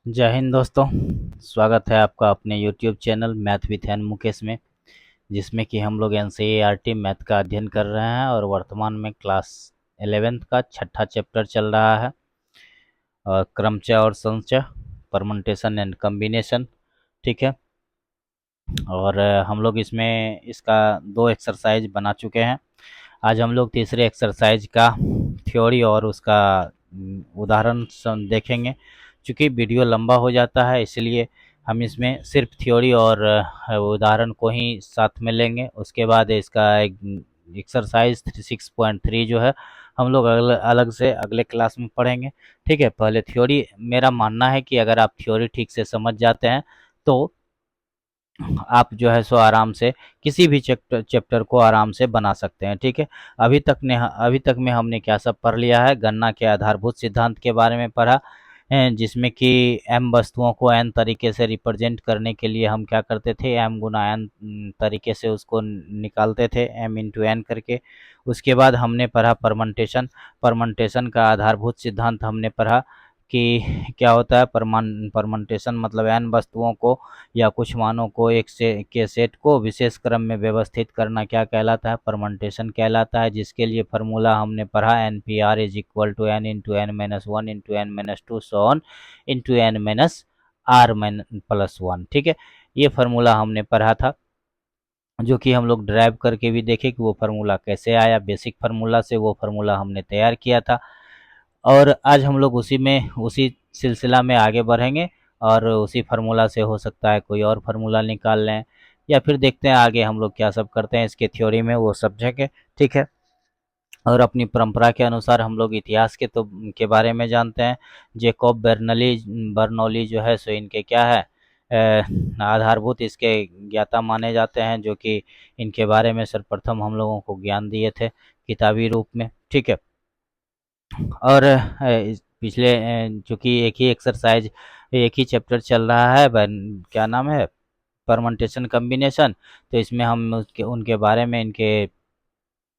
जय हिंद दोस्तों। स्वागत है आपका अपने YouTube channel math with an Mukesh में, जिसमें कि हम लोग NCERT मैथ का अध्ययन कर रहे हैं और वर्तमान में क्लास 11th का छठा चैप्टर चल रहा है, क्रमचय और संचय, परमुटेशन एंड कम्बिनेशन। ठीक है। और हम लोग इसमें इसका 2 एक्सरसाइज बना चुके हैं। आज हम लोग तीसरे एक्सरसाइज का थ्योरी और उसका उदाहरण देखेंगे। चूँकि वीडियो लंबा हो जाता है, इसलिए हम इसमें सिर्फ थ्योरी और उदाहरण को ही साथ में लेंगे। उसके बाद इसका एक एक्सरसाइज 6.3 जो है हम लोग अलग से अगले क्लास में पढ़ेंगे। ठीक है। पहले थ्योरी, मेरा मानना है कि अगर आप थ्योरी ठीक से समझ जाते हैं तो आप जो है सो आराम से किसी भी चैप्टर को आराम से बना सकते हैं। ठीक है। अभी तक में हमने क्या सब पढ़ लिया है। गणना के आधारभूत सिद्धांत के बारे में पढ़ा है, जिसमें कि m वस्तुओं को n तरीके से रिप्रेजेंट करने के लिए हम क्या करते थे, m गुना n तरीके से उसको निकालते थे, m इंटू n करके। उसके बाद हमने पढ़ा परमंटेशन। परमंटेशन का आधारभूत सिद्धांत हमने पढ़ा कि क्या होता है। परमंटेशन मतलब n वस्तुओं को या कुछ मानों को एक के सेट को विशेष क्रम में व्यवस्थित करना क्या कहलाता है, परमंटेशन कहलाता है। जिसके लिए फार्मूला हमने पढ़ा, NPR is equal to n into n minus one into n minus two so on into n minus r plus one. ठीक है। ये फार्मूला हमने पढ़ा था, जो कि हम लोग ड्राइव करके भी देखे कि वो फार्मूला कैसे आया। बेसिक फार्मूला से वो फार्मूला हमने तैयार किया था, और आज हम लोग उसी सिलसिला में आगे बढ़ेंगे। और उसी फार्मूला से हो सकता है कोई और फार्मूला निकाल लें, या फिर देखते हैं आगे हम लोग क्या सब करते हैं इसके थ्योरी में, वो सब्जेक्ट है। ठीक है। और अपनी परंपरा के अनुसार हम लोग इतिहास के बारे में जानते हैं। जेकॉब बर्नौली जो है सो इनके क्या है, आधारभूत इसके ज्ञाता माने जाते हैं, जो कि इनके बारे में सर्वप्रथम हम लोगों को ज्ञान दिए थे किताबी रूप में। ठीक है। और पिछले चूँकि एक ही चैप्टर चल रहा है, क्या नाम है, परमंटेशन कम्बिनेशन, तो इसमें हम उनके बारे में, इनके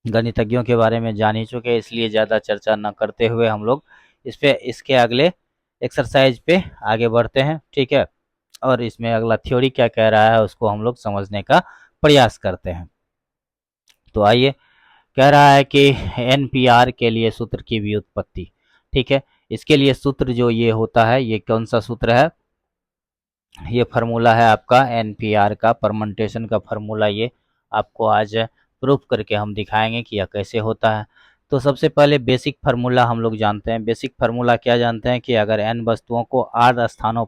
गणितज्ञों के बारे में जान ही चुके हैं, इसलिए ज़्यादा चर्चा न करते हुए हम लोग इसके अगले एक्सरसाइज पे आगे बढ़ते हैं। ठीक है। और इसमें अगला थ्योरी क्या कह रहा है उसको हम लोग समझने का प्रयास करते हैं। तो आइए, कह रहा है कि NPR के लिए सूत्र की व्युत्पत्ति। ठीक है। इसके लिए सूत्र जो ये होता है, ये कौन सा सूत्र है, ये फार्मूला है आपका NPR का, परमंटेशन का फार्मूला। ये आपको आज प्रूफ करके हम दिखाएंगे कि यह कैसे होता है। तो सबसे पहले बेसिक फार्मूला हम लोग जानते हैं। बेसिक फार्मूला क्या जानते हैं कि अगर n वस्तुओं को r स्थानों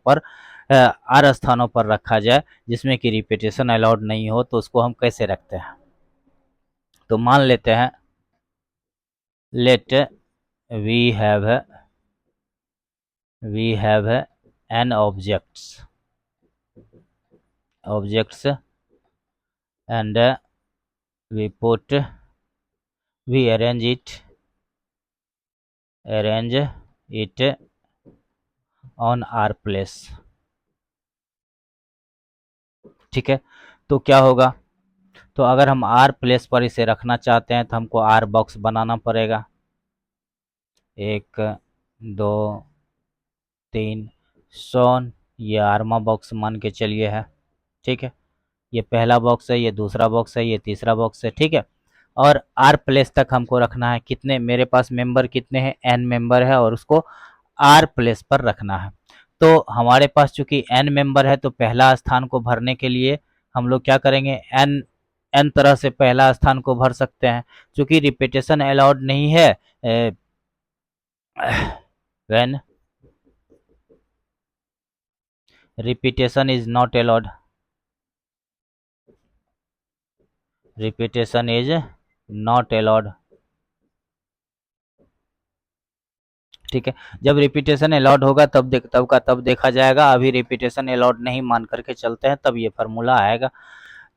पर रखा जाए, जिसमें कि रिपीटेशन अलाउड नहीं हो, तो उसको हम कैसे रखते हैं। तो मान लेते हैं, let we have n objects and we arrange it on r place। ठीक है। तो क्या होगा, तो अगर हम r प्लेस पर इसे रखना चाहते हैं तो हमको r बॉक्स बनाना पड़ेगा। 1 2 3 सोन, ये आरवा बॉक्स मान के चलिए है। ठीक है। ये पहला बॉक्स है, ये दूसरा बॉक्स है, ये तीसरा बॉक्स है। ठीक है। और r प्लेस तक हमको रखना है। कितने मेरे पास मेंबर कितने हैं, n मेंबर है, और उसको r प्लेस पर रखना है। तो हमारे पास चूंकि n मेंबर है, तो पहला स्थान को भरने के लिए हम लोग क्या करेंगे, n तरह से पहला स्थान को भर सकते हैं। चूंकि रिपीटेशन अलाउड नहीं है, when repetition is not allowed, repetition is not allowed. ठीक है। जब रिपीटेशन अलाउड होगा तब देखा जाएगा। अभी रिपीटेशन अलाउड नहीं मान करके चलते हैं, तब ये फार्मूला आएगा।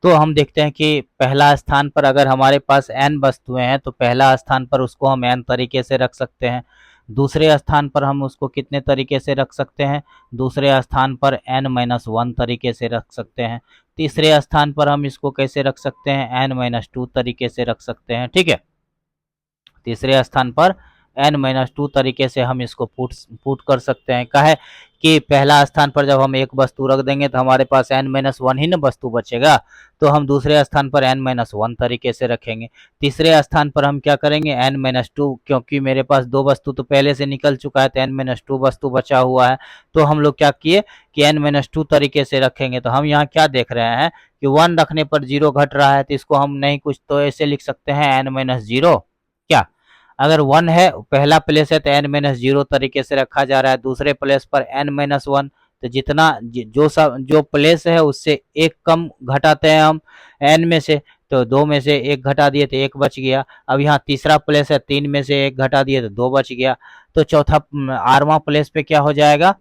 तो हम देखते हैं कि पहला स्थान पर अगर हमारे पास n वस्तुएं हैं, तो पहला स्थान पर उसको हम n तरीके से रख सकते हैं। दूसरे स्थान पर हम उसको कितने तरीके से रख सकते हैं, दूसरे स्थान पर n-1 तरीके से रख सकते हैं। तीसरे स्थान पर हम इसको कैसे रख सकते हैं, n-2 तरीके से रख सकते हैं। ठीक है। तीसरे स्थान पर n-2 तरीके से हम इसको पुट कर सकते हैं। काहे कि पहला स्थान पर जब हम एक वस्तु रख देंगे तो हमारे पास n-1 ही ना वस्तु बचेगा, तो हम दूसरे स्थान पर n-1 तरीके से रखेंगे। तीसरे स्थान पर हम क्या करेंगे, n-2, क्योंकि मेरे पास 2 वस्तु तो पहले से निकल चुका है तो n-2 वस्तु बचा हुआ है, तो हम लोग क्या किए कि n-2 तरीके से रखेंगे। तो हम यहाँ क्या देख रहे हैं कि 1 रखने पर 0 घट रहा है, तो इसको हम नहीं कुछ तो ऐसे लिख सकते हैं n-0। क्या, अगर 1 है पहला प्लेस है तो n-0 तरीके से रखा जा रहा है, दूसरे प्लेस पर n-1, तो जितना जो प्लेस है उससे एक कम घटाते हैं हम n में से, तो 2 में से 1 घटा दिए तो 1 बच गया। अब यहाँ तीसरा प्लेस है, 3 में से 1 घटा दिए तो 2 बच गया। तो चौथा आरवां प्लेस पे क्या हो जाएगा,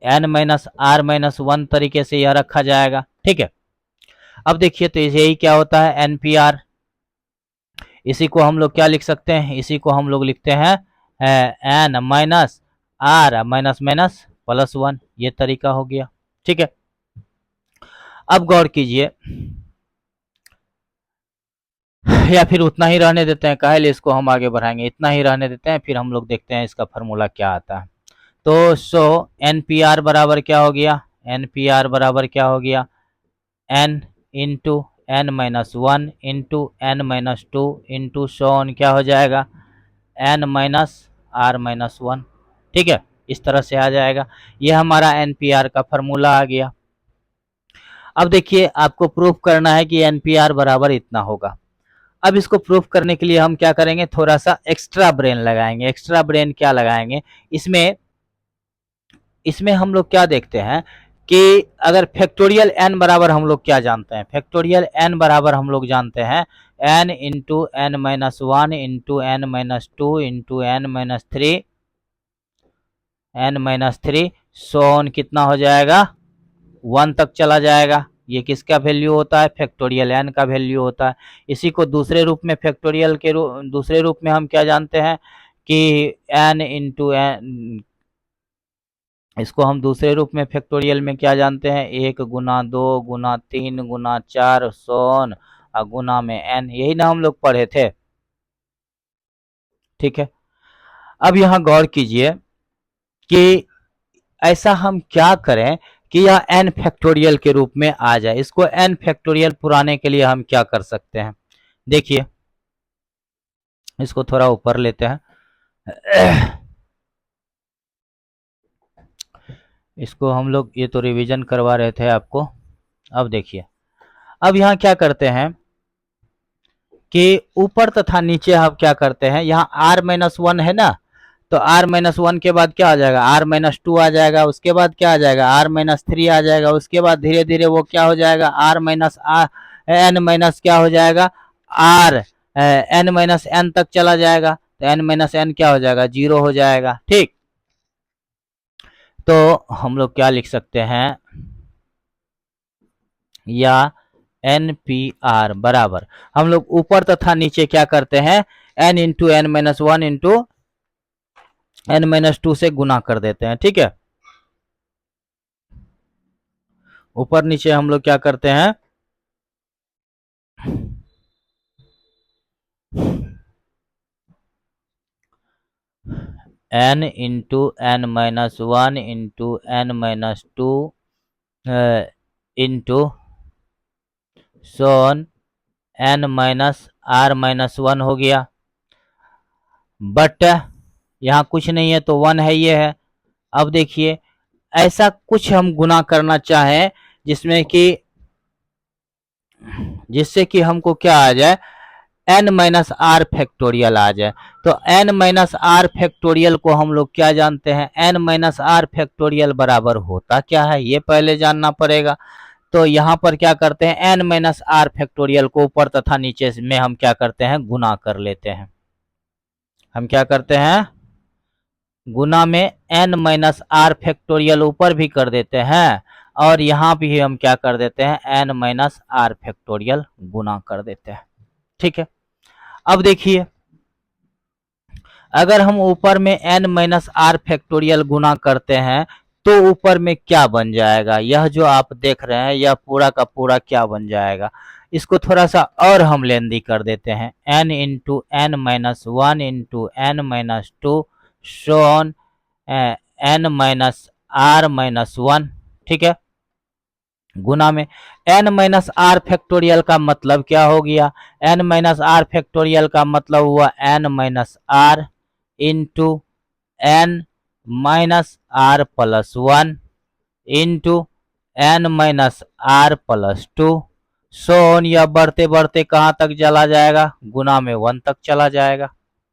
n-r-1 तरीके से यह रखा जाएगा। ठीक है, अब देखिए तो यही क्या होता है NPR। इसी को हम लोग क्या लिख सकते हैं, इसी को हम लोग लिखते हैं n-r-+++1, ये तरीका हो गया। ठीक है, अब गौर कीजिए, या फिर उतना ही रहने देते हैं, काहे लिए इसको हम आगे बढ़ाएंगे, इतना ही रहने देते हैं, फिर हम लोग देखते हैं इसका फार्मूला क्या आता है। तो NPR बराबर क्या हो गया, NPR बराबर क्या हो गया, n into n-1 into n-2 into क्या हो जाएगा, n-r-1। ठीक है, इस तरह से आ जाएगा। ये हमारा NPR का फार्मूला आ गया। अब देखिए आपको प्रूफ करना है कि NPR बराबर इतना होगा। अब इसको प्रूफ करने के लिए हम क्या करेंगे, थोड़ा सा एक्स्ट्रा ब्रेन लगाएंगे। एक्स्ट्रा ब्रेन क्या लगाएंगे, इसमें हम लोग क्या देखते हैं कि अगर फैक्टोरियल n बराबर हम लोग क्या जानते हैं, फैक्टोरियल n बराबर हम लोग जानते हैं n into n-1 into n-2 into n-3 सोन कितना हो जाएगा, 1 तक चला जाएगा। ये किसका वैल्यू होता है, फैक्टोरियल n का वैल्यू होता है। इसी को दूसरे रूप में फैक्टोरियल के दूसरे रूप में हम क्या जानते हैं कि n इंटू n, इसको हम दूसरे रूप में फैक्टोरियल में क्या जानते हैं, 1 गुना 2 गुना 3 गुना 4 सोन और गुना में n, यही ना हम लोग पढ़े थे। ठीक है, अब यहाँ गौर कीजिए कि ऐसा हम क्या करें कि यह n फैक्टोरियल के रूप में आ जाए। इसको n फैक्टोरियल पुराने के लिए हम क्या कर सकते हैं, देखिए इसको थोड़ा ऊपर लेते हैं, इसको हम लोग, ये तो रिवीजन करवा रहे थे आपको। अब देखिए, अब यहाँ क्या करते हैं कि ऊपर तथा नीचे हम क्या करते हैं, यहाँ r-1 है ना, तो r-1 के बाद क्या आ जाएगा, r-2 आ जाएगा, उसके बाद क्या आ जाएगा, r-3 आ जाएगा, उसके बाद धीरे धीरे वो क्या हो जाएगा, n- क्या हो जाएगा, n तक चला जाएगा, तो n क्या हो जाएगा, 0 हो जाएगा। ठीक, तो हम लोग क्या लिख सकते हैं, या NPR बराबर हम लोग ऊपर तथा नीचे क्या करते हैं, n into n-1 into n-2 से गुना कर देते हैं। ठीक है, ऊपर नीचे हम लोग क्या करते हैं, n into n-1 into n-2 into n-r-1 हो गया, बट यहाँ कुछ नहीं है तो 1 है, ये है। अब देखिए, ऐसा कुछ हम गुना करना चाहें जिससे कि हमको क्या आ जाए, n-r फैक्टोरियल आ जाए। तो n-r फैक्टोरियल को हम लोग क्या जानते हैं, n-r फैक्टोरियल बराबर होता क्या है, ये पहले जानना पड़ेगा। तो यहाँ पर क्या करते हैं, n-r फैक्टोरियल को ऊपर तथा नीचे में हम क्या करते हैं, गुना कर लेते हैं। हम क्या करते हैं, गुना में n-r फैक्टोरियल ऊपर भी कर देते हैं, और यहाँ भी हम क्या कर देते हैं, n-r फैक्टोरियल गुना कर देते हैं। ठीक है, अब देखिए, अगर हम ऊपर में n-r फैक्टोरियल गुना करते हैं तो ऊपर में क्या बन जाएगा, यह जो आप देख रहे हैं यह पूरा का पूरा क्या बन जाएगा, इसको थोड़ा सा और हम लेंदी कर देते हैं, n into n minus one into n minus two so on n minus r minus one, ठीक है, गुना में n माइनस आर फैक्टोरियल का मतलब क्या हो गया, n माइनस आर फैक्टोरियल का मतलब हुआ n minus r into n minus r plus one into n minus r plus two so on, यह बढ़ते बढ़ते कहाँ तक चला जाएगा, गुना में 1 तक चला जाएगा।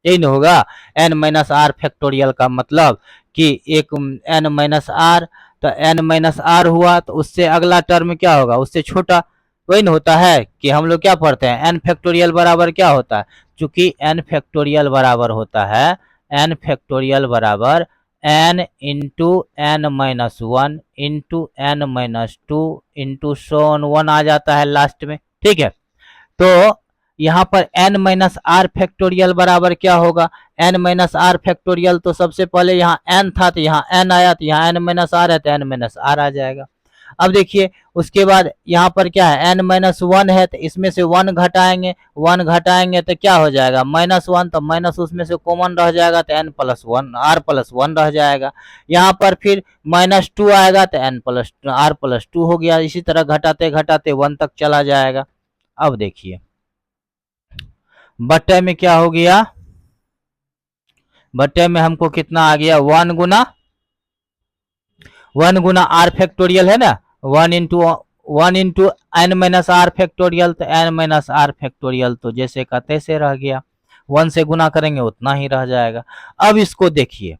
यही नहीं होगा n माइनस आर फैक्टोरियल का मतलब कि एक n माइनस आर, तो n माइनस आर हुआ तो उससे अगला टर्म क्या होगा, उससे छोटा। वही नहीं होता है कि हम लोग क्या पढ़ते हैं, n फैक्टोरियल बराबर क्या होता है, चूंकि n फैक्टोरियल बराबर होता है, n फैक्टोरियल बराबर n into n minus one into n minus two into so on 1 आ जाता है लास्ट में, ठीक है। तो यहाँ पर n माइनस आर फैक्टोरियल बराबर क्या होगा, n माइनस आर फैक्टोरियल, तो सबसे पहले यहाँ n था तो यहाँ n आया, तो यहाँ n माइनस आर है तो n माइनस आर आ जाएगा। अब देखिए उसके बाद यहाँ पर क्या है, n माइनस वन है तो इसमें से 1 घटाएंगे, 1 घटाएंगे तो क्या हो जाएगा माइनस वन, तो माइनस उसमें से कॉमन रह जाएगा तो n plus one r plus one रह जाएगा। यहाँ पर फिर माइनस टू आएगा तो n plus r plus two हो गया, इसी तरह घटाते घटाते 1 तक चला जाएगा। अब देखिए बट्टे में क्या हो गया, बट्टे में हमको कितना आ गया, 1 गुना आर फैक्टोरियल है ना, 1 into n minus r factorial, तो एन माइनस आर फैक्टोरियल तो जैसे का तैसे रह गया, 1 से गुना करेंगे उतना ही रह जाएगा। अब इसको देखिए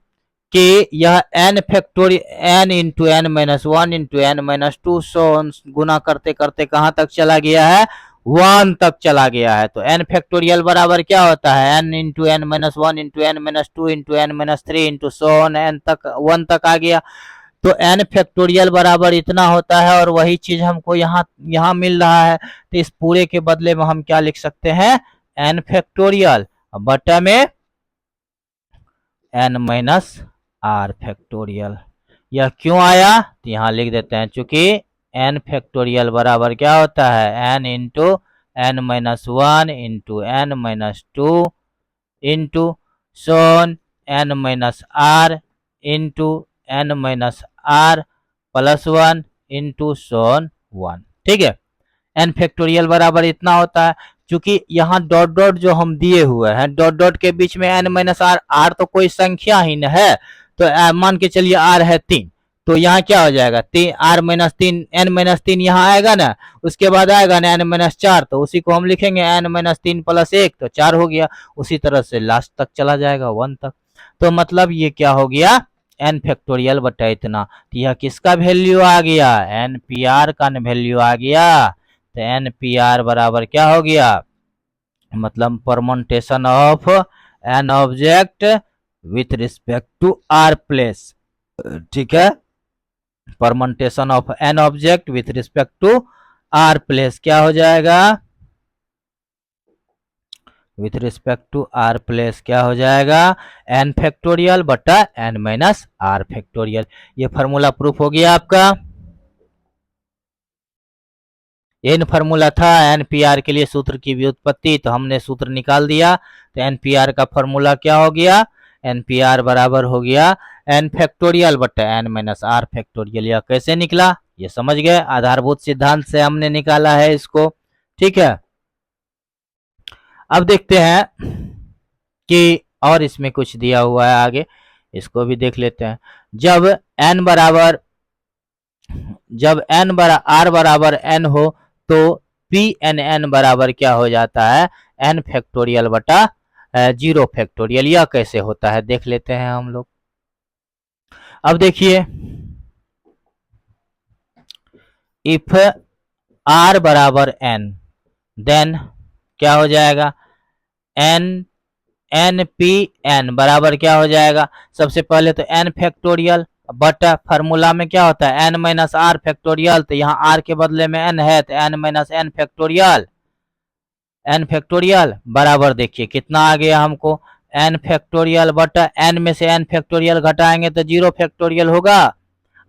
कि यह n factorial n into n minus one into n minus two सो गुना करते करते कहाँ तक चला गया है, 1 तक चला गया है। तो n फैक्टोरियल बराबर क्या होता है, n into n minus one into n minus two into n minus three into so n तक 1 तक आ गया। तो n फैक्टोरियल बराबर इतना होता है और वही चीज हमको यहाँ मिल रहा है, तो इस पूरे के बदले में हम क्या लिख सकते हैं, n फैक्टोरियल बटा में n माइनस आर फैक्टोरियल। यह क्यों आया, तो यहाँ लिख देते हैं, चूंकि n फैक्टोरियल बराबर क्या होता है, n into n minus one into n minus two into so on n minus r into n minus r plus one into so on 1, ठीक है। n फैक्टोरियल बराबर इतना होता है, चूंकि यहाँ डॉट डॉट जो हम दिए हुए हैं, डॉट डॉट के बीच में n माइनस आर, आर तो कोई संख्या ही न है, तो मान के चलिए आर है 3, तो यहाँ क्या हो जाएगा, आर माइनस तीन, एन माइनस तीन यहाँ आएगा ना, उसके बाद आएगा ना एन माइनस चार, तो उसी को हम लिखेंगे एन माइनस तीन प्लस एक, तो 4 हो गया। उसी तरह से लास्ट तक चला जाएगा 1 तक। तो मतलब ये क्या हो गया, एन फैक्टोरियल बटा इतना, तो यह किसका वैल्यू आ गया, एन पी आर का वैल्यू आ गया। तो एन पी आर बराबर क्या हो गया, मतलब permutation of n object with respect to r place, ठीक है। Permutation of n object with respect to r place क्या हो जाएगा, with respect to r place क्या हो जाएगा, एन फैक्टोरियल बटा एन माइनस आर फैक्टोरियल। ये फॉर्मूला प्रूफ हो गया आपका। एन फार्मूला था एनपीआर के लिए सूत्र की व्युत्पत्ति, तो हमने सूत्र निकाल दिया। तो एनपीआर का फॉर्मूला क्या हो गया, एनपीआर बराबर हो गया एन फैक्टोरियल बटा एन माइनस आर फैक्टोरियल। यह कैसे निकला ये समझ गए, आधारभूत सिद्धांत से हमने निकाला है इसको, ठीक है। अब देखते हैं कि और इसमें कुछ दिया हुआ है आगे, इसको भी देख लेते हैं। जब एन बराबर आर बराबर एन हो तो पी एन एन बराबर क्या हो जाता है, एन फैक्टोरियल बटा 0 फैक्टोरियल। यह कैसे होता है देख लेते हैं हम लोग। अब देखिए, इफ आर बराबर एन देन क्या हो जाएगा, एन पी एन बराबर क्या हो जाएगा, सबसे पहले तो एन फैक्टोरियल बटा फार्मूला में क्या होता है एन माइनस आर फैक्टोरियल, तो यहाँ आर के बदले में एन है तो एन माइनस एन फैक्टोरियल बराबर देखिए कितना आ गया हमको, एन फैक्टोरियल बटा एन में से एन फैक्टोरियल घटाएंगे तो 0 फैक्टोरियल होगा।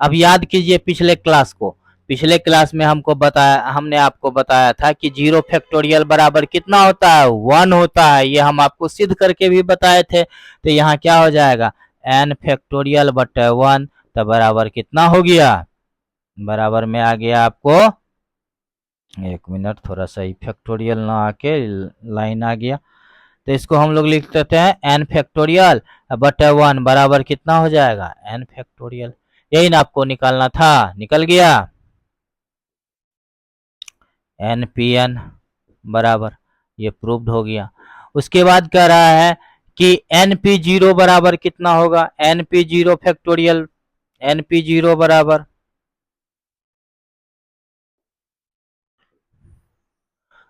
अब याद कीजिए पिछले क्लास को पिछले क्लास में हमने आपको बताया था कि 0 फैक्टोरियल बराबर कितना होता है, 1 होता है। ये हम आपको सिद्ध करके भी बताए थे। तो यहाँ क्या हो जाएगा, n फैक्टोरियल बटे 1, तो बराबर कितना हो गया, बराबर में आ गया आपको, एक मिनट, थोड़ा सा ही फैक्टोरियल ना आके लाइन आ गया, तो इसको हम लोग लिख देते हैं n फैक्टोरियल बटे 1 बराबर कितना हो जाएगा, n फैक्टोरियल। यही ना आपको निकालना था, निकल गया, NPN बराबर, ये प्रूव्ड हो गया। उसके बाद कह रहा है कि NP0 बराबर कितना होगा, NP0 फैक्टोरियल, NP0 बराबर,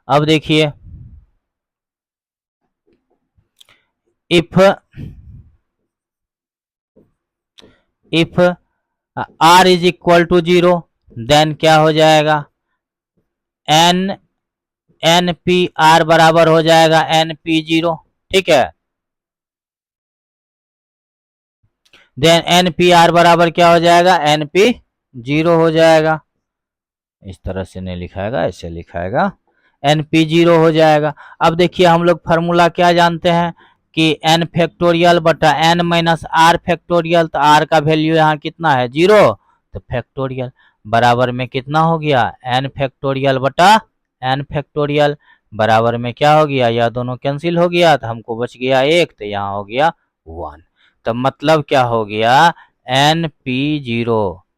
अब देखिए, if r is equal to 0, then क्या हो जाएगा, NPR बराबर हो जाएगा NP0, ठीक है। देन NPR बराबर क्या हो जाएगा, NP0 हो जाएगा। इस तरह से नहीं लिखाएगा, ऐसे लिखाएगा, NP0 हो जाएगा। अब देखिए हम लोग फार्मूला क्या जानते हैं कि n फैक्टोरियल बटा n माइनस r फैक्टोरियल, तो r का वैल्यू यहाँ कितना है, 0, तो फैक्टोरियल बराबर में कितना हो गया, n फैक्टोरियल बटा n फैक्टोरियल, बराबर में क्या हो गया, यह दोनों कैंसिल हो गया, तो हमको बच गया 1, तो यहाँ हो गया 1। तो मतलब क्या हो गया,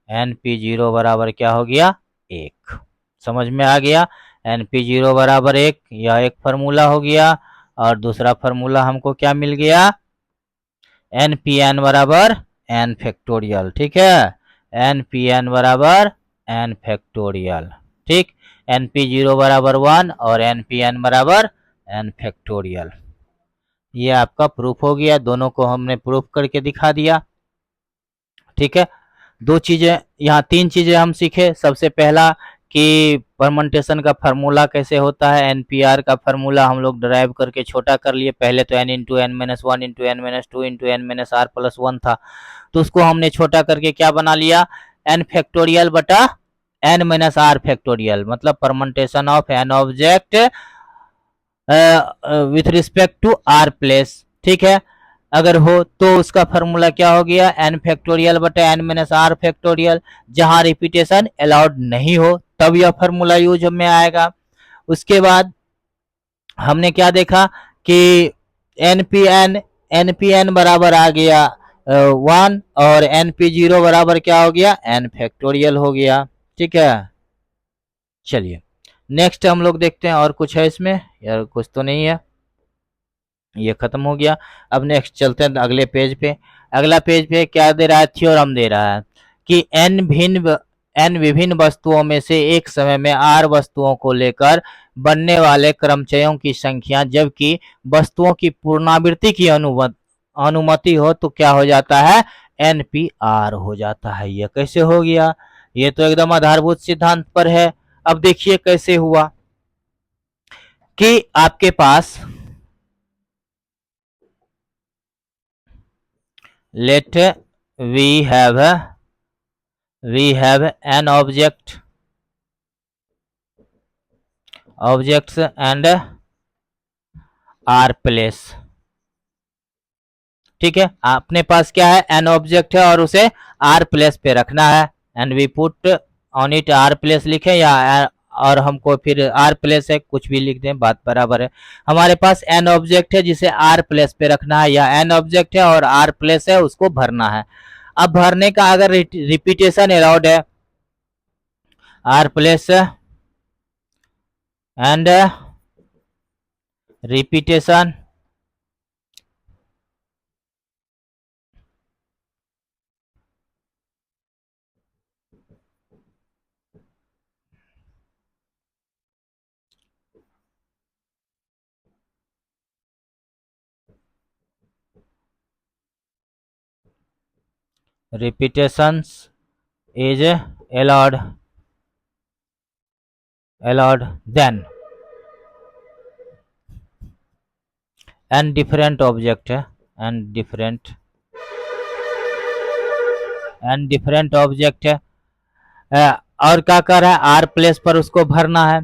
NP0 बराबर क्या हो गया, 1। समझ में आ गया, NP0 बराबर 1, यह एक फार्मूला हो गया। और दूसरा फार्मूला हमको क्या मिल गया, NPN बराबर n फैक्टोरियल, ठीक है, NPN बराबर n फैक्टोरियल, ठीक, NP0 बराबर 1 और NPN बराबर n फैक्टोरियल। ये आपका प्रूफ हो गया, दोनों को हमने प्रूफ करके दिखा दिया, ठीक है। दो चीजें, यहाँ तीन चीजें हम सीखे। सबसे पहला कि परमंटेशन का फार्मूला कैसे होता है, NPR का फार्मूला हम लोग ड्राइव करके छोटा कर लिए। पहले तो n into n minus one into n minus two into n minus r plus 1 था, तो उसको हमने छोटा करके क्या बना लिया, n फैक्टोरियल बटा n माइनस आर फैक्टोरियल, मतलब permutation of n object with respect to r place, ठीक है। अगर हो तो उसका फार्मूला क्या हो गया, n फैक्टोरियल बटे n माइनस आर फैक्टोरियल। जहां रिपीटेशन अलाउड नहीं हो तब यह फार्मूला यूज में आएगा। उसके बाद हमने क्या देखा कि NPN बराबर आ गया 1 और NP0 बराबर क्या हो गया, n फैक्टोरियल हो गया, ठीक है। चलिए नेक्स्ट हम लोग देखते हैं, और कुछ है इसमें, यार कुछ तो नहीं है, ये खत्म हो गया। अब नेक्स्ट चलते हैं अगले पेज पे। अगला पेज पे क्या दे रहा है, थ्योरम दे रहा है कि n विभिन्न वस्तुओं में से एक समय में r वस्तुओं को लेकर बनने वाले क्रमचयों की संख्या, जबकि वस्तुओं की पुनरावृत्ति की अनुमति हो तो क्या हो जाता है, NPR हो जाता है। यह कैसे हो गया, ये तो एकदम आधारभूत सिद्धांत पर है। अब देखिए कैसे हुआ कि आपके पास let we have an objects and r place, ठीक है। अपने पास क्या है, n ऑब्जेक्ट है और उसे r प्लेस पे रखना है, and we put on it r place लिखे या और हमको फिर r प्लेस है, कुछ भी लिख दें, बात बराबर है। हमारे पास n ऑब्जेक्ट है जिसे r प्लेस पे रखना है, या n ऑब्जेक्ट है और r प्लेस है उसको भरना है। अब भरने का अगर रिपीटेशन अलाउड है, r place and repetition, repetitions is allowed then and different object है, and different object है, और क्या कर रहा है, आर प्लेस पर उसको भरना है,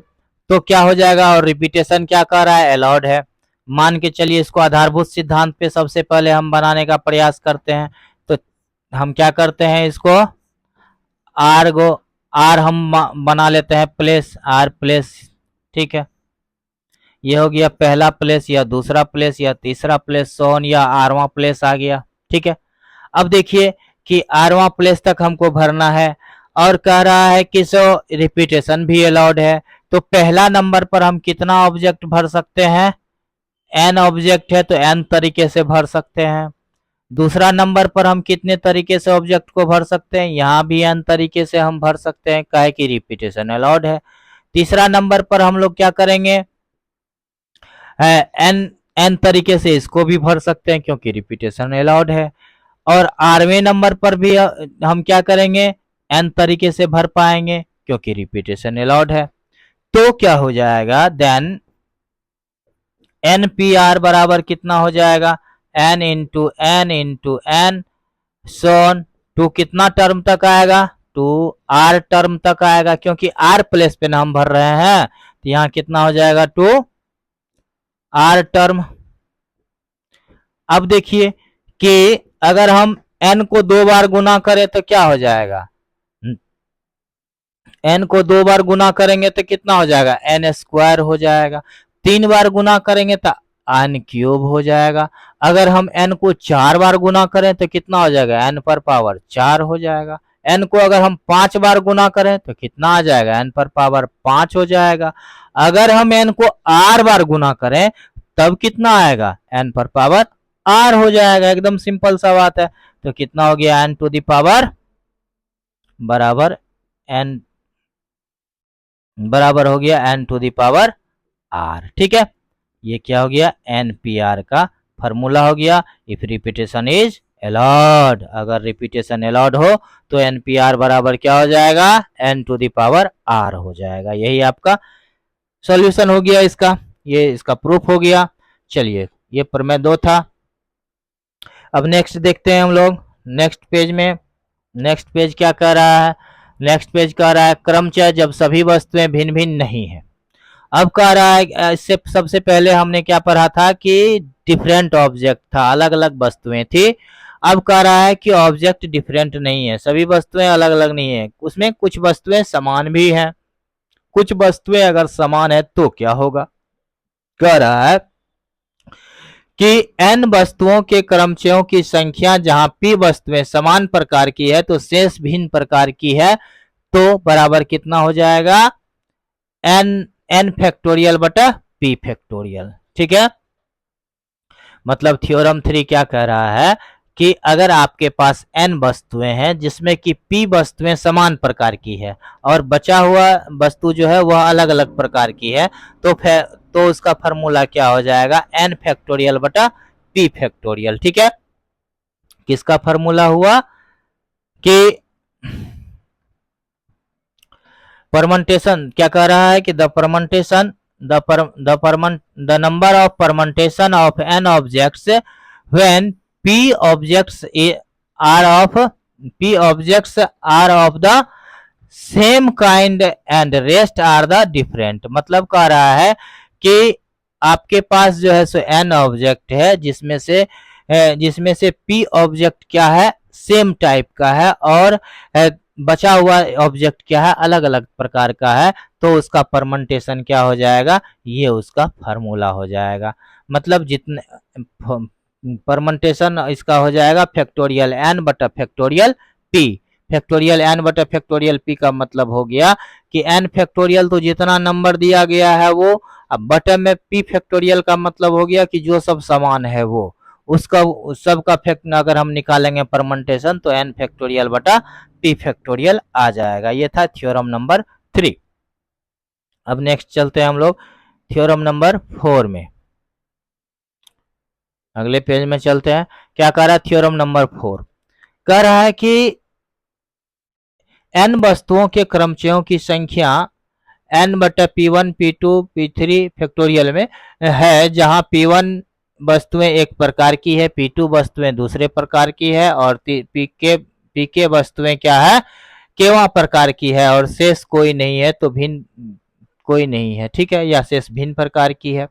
तो क्या हो जाएगा, और रिपीटेशन क्या कर रहा है, अलाउड है। मान के चलिए इसको आधारभूत सिद्धांत पे सबसे पहले हम बनाने का प्रयास करते हैं। तो हम क्या करते हैं, इसको आर गो आर हम बना लेते हैं प्लेस, आर प्लेस, ठीक है। ये हो गया पहला प्लेस या दूसरा प्लेस या तीसरा प्लेस, सोन या आरवां प्लेस आ गया, ठीक है। अब देखिए कि आरवां प्लेस तक हमको भरना है और कह रहा है कि सो रिपीटेशन भी अलाउड है। तो पहला नंबर पर हम कितना ऑब्जेक्ट भर सकते हैं, एन ऑब्जेक्ट है तो एन तरीके से भर सकते हैं। दूसरा नंबर पर हम कितने तरीके से ऑब्जेक्ट को भर सकते हैं, यहाँ भी एन तरीके से हम भर सकते हैं, काहे कि रिपीटेशन अलाउड है। तीसरा नंबर पर हम लोग क्या करेंगे, एन एन तरीके से इसको भी भर सकते हैं क्योंकि रिपीटेशन अलाउड है। और आरवें नंबर पर भी हम क्या करेंगे, एन तरीके से भर पाएंगे क्योंकि रिपीटेशन अलाउड है। तो क्या हो जाएगा, देन एन पी आर बराबर कितना हो जाएगा, n into n so on to कितना टर्म तक आएगा, टू आर टर्म तक आएगा, क्योंकि आर प्लेस पे ना हम भर रहे हैं, तो यहाँ कितना हो जाएगा, टू आर टर्म। अब देखिए कि अगर हम एन को 2 बार गुना करें तो क्या हो जाएगा, एन को 2 बार गुना करेंगे तो कितना हो जाएगा, एन स्क्वायर हो जाएगा। 3 बार गुना करेंगे तो एन क्यूब हो जाएगा। अगर हम एन को 4 बार गुना करें तो कितना हो जाएगा, एन पर पावर 4 हो जाएगा। एन को अगर हम 5 बार गुना करें तो कितना आ जाएगा, एन पर पावर 5 हो जाएगा। अगर हम एन को आर बार गुना करें तब कितना आएगा, एन पर पावर आर हो जाएगा। एकदम सिंपल सा बात है। तो कितना हो गया, एन टू द पावर बराबर एन बराबर हो गया n to the power r, ठीक है। ये क्या हो गया, एन पी आर का फॉर्मूला हो गया। इफ रिपीटेशन इज अलाउड, अगर रिपीटेशन अलाउड हो तो एन पी आर बराबर क्या हो जाएगा, n to the power r हो जाएगा। यही आपका सॉल्यूशन हो गया इसका, ये इसका प्रूफ हो गया। चलिए ये प्रमेय 2 था। अब नेक्स्ट देखते हैं हम लोग नेक्स्ट पेज में। नेक्स्ट पेज क्या कह रहा है, नेक्स्ट पेज कह रहा है क्रमचय जब सभी वस्तुएं भिन्न भिन्न नहीं है। अब कह रहा है, इससे सबसे पहले हमने क्या पढ़ा था कि डिफरेंट ऑब्जेक्ट था, अलग अलग वस्तुएं थी। अब कह रहा है कि ऑब्जेक्ट डिफरेंट नहीं है, सभी वस्तुएं अलग अलग नहीं है, उसमें कुछ वस्तुएं समान भी हैं। कुछ वस्तुएं अगर समान है तो क्या होगा, कह रहा है कि n वस्तुओं के क्रमचयों की संख्या जहां p वस्तुएं समान प्रकार की है तो शेष भिन्न प्रकार की है, तो बराबर कितना हो जाएगा, n फैक्टोरियल बटा p फैक्टोरियल, ठीक है। मतलब थ्योरम 3 क्या कह रहा है कि अगर आपके पास n वस्तुएं हैं जिसमें कि p वस्तुएं समान प्रकार की है और बचा हुआ वस्तु जो है वह अलग अलग प्रकार की है, तो उसका फॉर्मूला क्या हो जाएगा, n फैक्टोरियल बटा p फैक्टोरियल, ठीक है। किसका फॉर्मूला हुआ कि परमेंटेशन, क्या कह रहा है कि the permutation the number of permutation of n objects when p objects are of the same kind and rest are the different। मतलब कह रहा है कि आपके पास जो है सो n ऑब्जेक्ट है जिसमें से p ऑब्जेक्ट क्या है, सेम टाइप का है, और बचा हुआ ऑब्जेक्ट क्या है, अलग अलग प्रकार का है, तो उसका परमेंटेशन क्या हो जाएगा, ये उसका फार्मूला हो जाएगा। मतलब जितने परमेंटेशन इसका हो जाएगा फैक्टोरियल n बटा फैक्टोरियल p। फैक्टोरियल n बटा फैक्टोरियल p का मतलब हो गया कि n फैक्टोरियल तो जितना नंबर दिया गया है वो, अब बटे में p फैक्टोरियल का मतलब हो गया कि जो सब समान है वो, उसका सबका फैक्ट अगर हम निकालेंगे परमेंटेशन तो n फैक्टोरियल बटा p फैक्टोरियल आ जाएगा। ये था थ्योरम नंबर 3। अब नेक्स्ट चलते हैं हम लोग थ्योरम नंबर 4 में, अगले पेज में चलते हैं। क्या कह रहा है थ्योरम नंबर 4, कह रहा है कि n वस्तुओं के क्रमचयों की संख्या n बटा p1 p2 p3 फैक्टोरियल में है, जहां p1 वस्तुएं एक प्रकार की है, p2 वस्तुएं दूसरे प्रकार की है, और pk वस्तुएं क्या है, केवां प्रकार की है और शेष कोई नहीं है तो भिन्न कोई नहीं है, ठीक है, या शेष भिन्न प्रकार की है।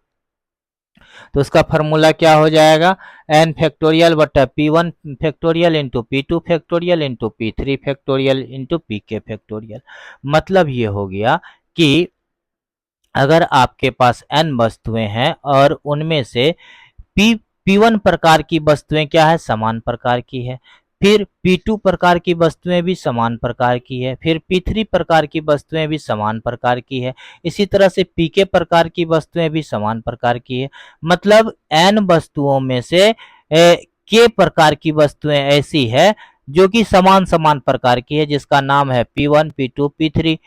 तो उसका फॉर्मूला क्या हो जाएगा, एन फैक्टोरियल बटा P one factorial into P two factorial into P three factorial into P के फैक्टोरियल। मतलब ये हो गया कि अगर आपके पास n वस्तुएं हैं और उनमें से P1 प्रकार की वस्तुएं क्या है, समान प्रकार की है, फिर P2 प्रकार की वस्तुएं भी समान प्रकार की है, फिर P3 प्रकार की वस्तुएं भी समान प्रकार की है, इसी तरह से Pk प्रकार की वस्तुएं भी समान प्रकार की है। मतलब n वस्तुओं में से k प्रकार की वस्तुएं ऐसी है जो कि समान समान प्रकार की है, जिसका नाम है P1 P2 P3।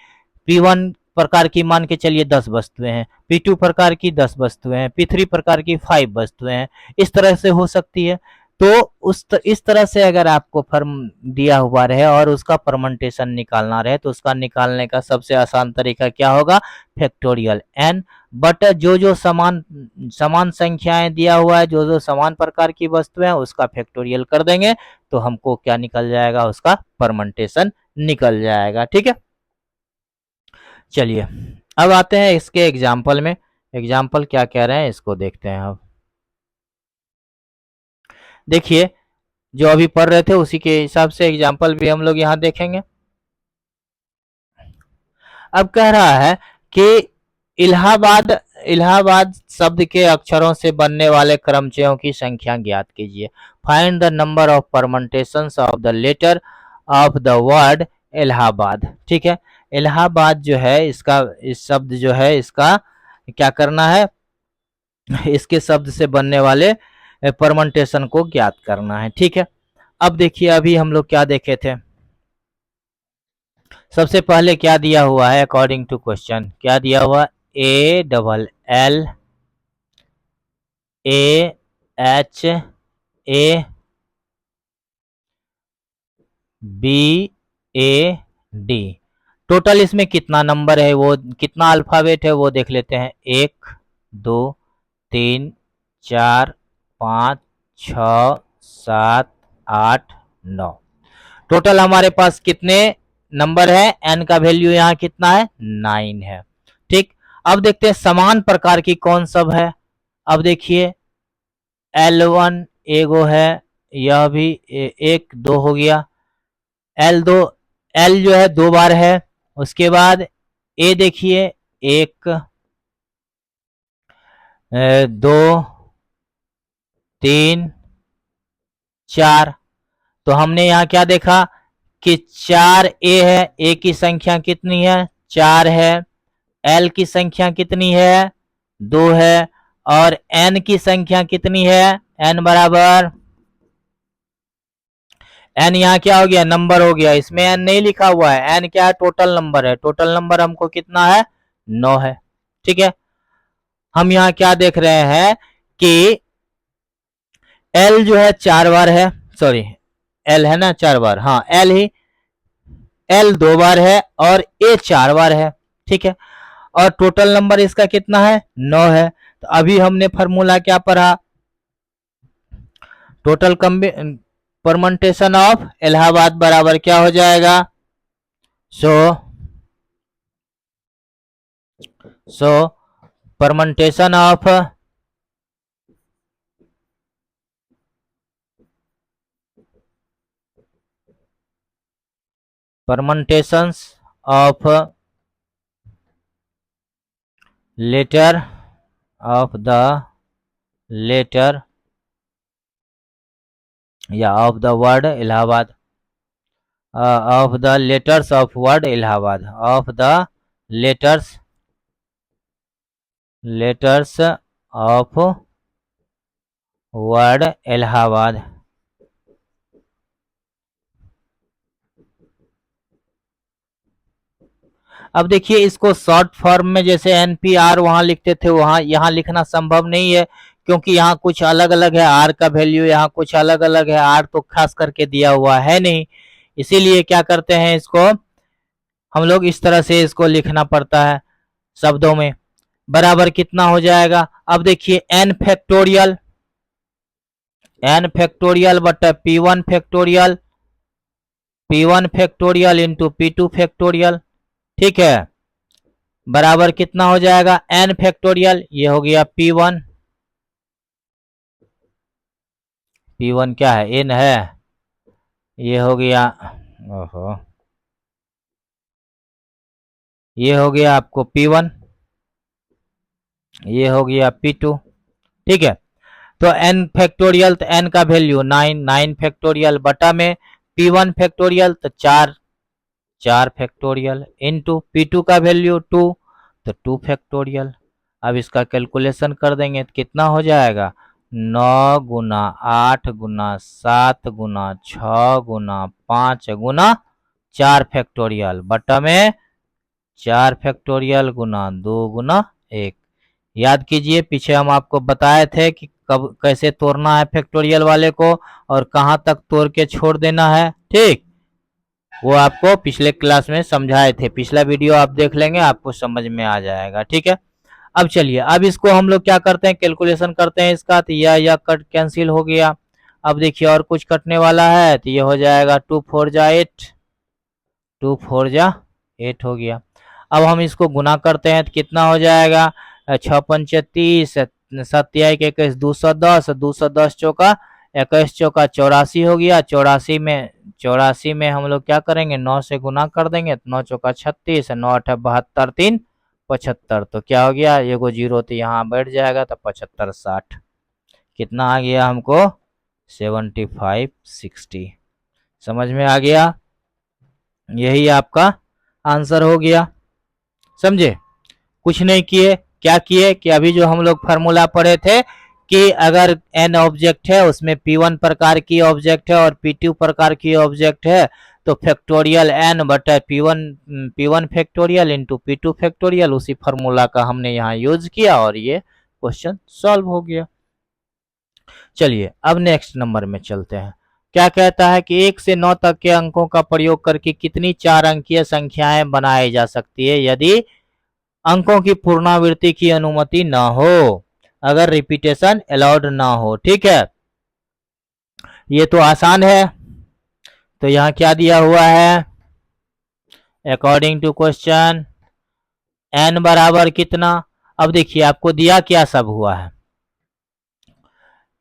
P1 प्रकार की मान के चलिए 10 वस्तुएं हैं, P2 प्रकार की 10 वस्तुएं हैं, P3 प्रकार की 5 वस्तुएं हैं, इस तरह से हो सकती है। तो इस तरह से अगर आपको फॉर्म दिया हुआ रहे और उसका परमेंटेशन निकालना रहे तो उसका निकालने का सबसे आसान तरीका क्या होगा, फैक्टोरियल n बट जो समान समान संख्याएं दिया हुआ है, जो समान प्रकार की वस्तुएं उसका फैक्टोरियल कर देंगे तो हमको क्या निकल जाएगा, उसका परमेंटेशन निकल जाएगा, ठीक है। चलिए अब आते हैं इसके एग्जाम्पल में, एग्जाम्पल क्या कह रहे हैं इसको देखते हैं। अब देखिए जो अभी पढ़ रहे थे उसी के हिसाब से एग्जाम्पल भी हम लोग यहाँ देखेंगे। अब कह रहा है कि इलाहाबाद इलाहाबाद शब्द के अक्षरों से बनने वाले क्रमचयों की संख्या ज्ञात कीजिए। Find the number of permutations of the letter of the word Allahabad, ठीक है। इलाहाबाद जो है इसका, इस शब्द जो है इसका क्या करना है, इसके शब्द से बनने वाले परमेंटेशन को ज्ञात करना है, ठीक है। अब देखिए अभी हम लोग क्या देखे थे, सबसे पहले क्या दिया हुआ है अकॉर्डिंग टू क्वेश्चन, क्या दिया हुआ, A double L A H A B A D. Total इसमें कितना नंबर है, वो कितना अल्फाबेट है वो देख लेते हैं, 1 2 3 4 5 6 7 8 9। टोटल हमारे पास कितने नंबर है, n का वैल्यू यहाँ कितना है, 9 है, ठीक। अब देखते हैं समान प्रकार की कौन सब है। अब देखिए L1 एगो है, यह भी एक दो हो गया, L2 L जो है 2 बार है, उसके बाद A देखिए 1 2 3 4। तो हमने यहाँ क्या देखा कि 4 A है, A की संख्या कितनी है, 4 है, L की संख्या कितनी है, 2 है, और N की संख्या कितनी है, N बराबर, N यहाँ क्या हो गया, नंबर हो गया, इसमें N नहीं लिखा हुआ है, N क्या है, टोटल नंबर है, टोटल नंबर हमको कितना है, 9 है, ठीक है। हम यहाँ क्या देख रहे हैं कि L जो है 4 बार है, सॉरी L है ना 4 बार, हाँ L ही, L 2 बार है और A 4 बार है, ठीक है। और टोटल नंबर इसका कितना है, 9 है। तो अभी हमने फॉर्मूला क्या पढ़ा, टोटल परमेंटेशन ऑफ इलाहाबाद बराबर क्या हो जाएगा, so permutation of permutations of letter of the letter या of the word Allahabad, of the letters of word Allahabad, of the letters of word Allahabad. अब देखिए इसको शॉर्ट फॉर्म में जैसे NPR वहां लिखते थे वहां यहाँ लिखना संभव नहीं है, क्योंकि यहाँ कुछ अलग अलग है, R का वैल्यू यहाँ कुछ अलग अलग है, R तो खास करके दिया हुआ है नहीं, इसीलिए क्या करते हैं इसको हम लोग इस तरह से इसको लिखना पड़ता है शब्दों में। बराबर कितना हो जाएगा, अब देखिए n फैक्टोरियल बटा P1 factorial P1 factorial into P2 factorial, ठीक है, बराबर कितना हो जाएगा n फैक्टोरियल। ये हो गया P1, P1 क्या है n है, ये हो गया, ओहो, ये हो गया आपको P1, ये हो गया P2, ठीक है। तो n फैक्टोरियल, तो n का वैल्यू 9, 9 फैक्टोरियल बटा में P1 फैक्टोरियल तो 4, 4 फैक्टोरियल इंटू P2 का वैल्यू 2 तो 2 फैक्टोरियल। अब इसका कैलकुलेशन कर देंगे तो कितना हो जाएगा, 9 गुना 8 गुना 7 गुना 6 गुना 5 गुना 4 फैक्टोरियल बटा में 4 फैक्टोरियल गुना 2 गुना 1। याद कीजिए पीछे हम आपको बताए थे कि कब कैसे तोड़ना है फैक्टोरियल वाले को और कहाँ तक तोड़ के छोड़ देना है, ठीक, वो आपको पिछले क्लास में समझाए थे। पिछला वीडियो आप देख लेंगे, आपको समझ में आ जाएगा, ठीक है। अब चलिए, अब इसको हम लोग क्या करते हैं, कैलकुलेशन करते हैं इसका, तो यह कट कैंसिल हो गया। अब देखिए और कुछ कटने वाला है, तो ये हो जाएगा 2 4 जा 8, 2 4 जा 8 हो गया। अब हम इसको गुना करते हैं तो कितना हो जाएगा, 6 पंचे 30, 7 एक 21, 210, 210 चौका 21 चौका 84 हो गया। 84 में हम लोग क्या करेंगे, 9 से गुना कर देंगे तो 9 चौका 36, 9 8 72, 3 75, तो क्या हो गया, एगो जीरो तो यहाँ बैठ जाएगा, तो 75 60 कितना आ गया हमको, 75 60। समझ में आ गया, यही आपका आंसर हो गया। समझे, कुछ नहीं किए, क्या किए कि अभी जो हम लोग फार्मूला पढ़े थे कि अगर n ऑब्जेक्ट है उसमें P1 प्रकार की ऑब्जेक्ट है और P2 प्रकार की ऑब्जेक्ट है तो फैक्टोरियल n बटा P1 factorial into P2 factorial, उसी फार्मूला का हमने यहाँ यूज किया और ये क्वेश्चन सॉल्व हो गया। चलिए अब नेक्स्ट नंबर में चलते हैं। क्या कहता है कि 1 से 9 तक के अंकों का प्रयोग करके कितनी 4 अंकीय संख्याएं बनाई जा सकती है यदि अंकों की पुनरावृत्ति की अनुमति न हो, अगर रिपीटेशन अलाउड ना हो, ठीक है। ये तो आसान है, तो यहाँ क्या दिया हुआ है, अकॉर्डिंग टू क्वेश्चन n बराबर कितना। अब देखिए आपको दिया क्या सब हुआ है,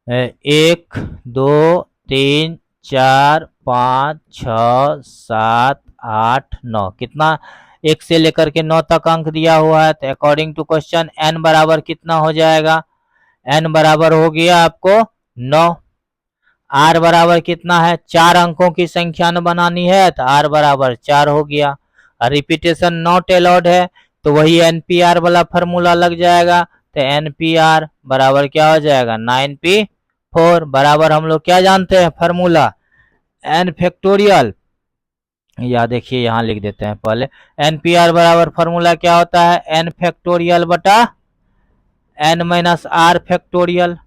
1 2 3 4 5 6 7 8 9, कितना 1 से लेकर के 9 तक अंक दिया हुआ है। तो अकॉर्डिंग टू क्वेश्चन n बराबर कितना हो जाएगा, n बराबर हो गया आपको 9। r बराबर कितना है, 4 अंकों की संख्या न बनानी है तो r बराबर 4 हो गया। रिपीटेशन नॉट अलाउड है तो वही npr वाला फॉर्मूला लग जाएगा, तो npr बराबर क्या हो जाएगा, 9p4 बराबर हम लोग क्या जानते हैं फॉर्मूला, n फैक्टोरियल, या देखिए यहाँ लिख देते हैं पहले, npr बराबर फॉर्मूला क्या होता है, n फैक्टोरियल बटा n माइनस r फैक्टोरियल।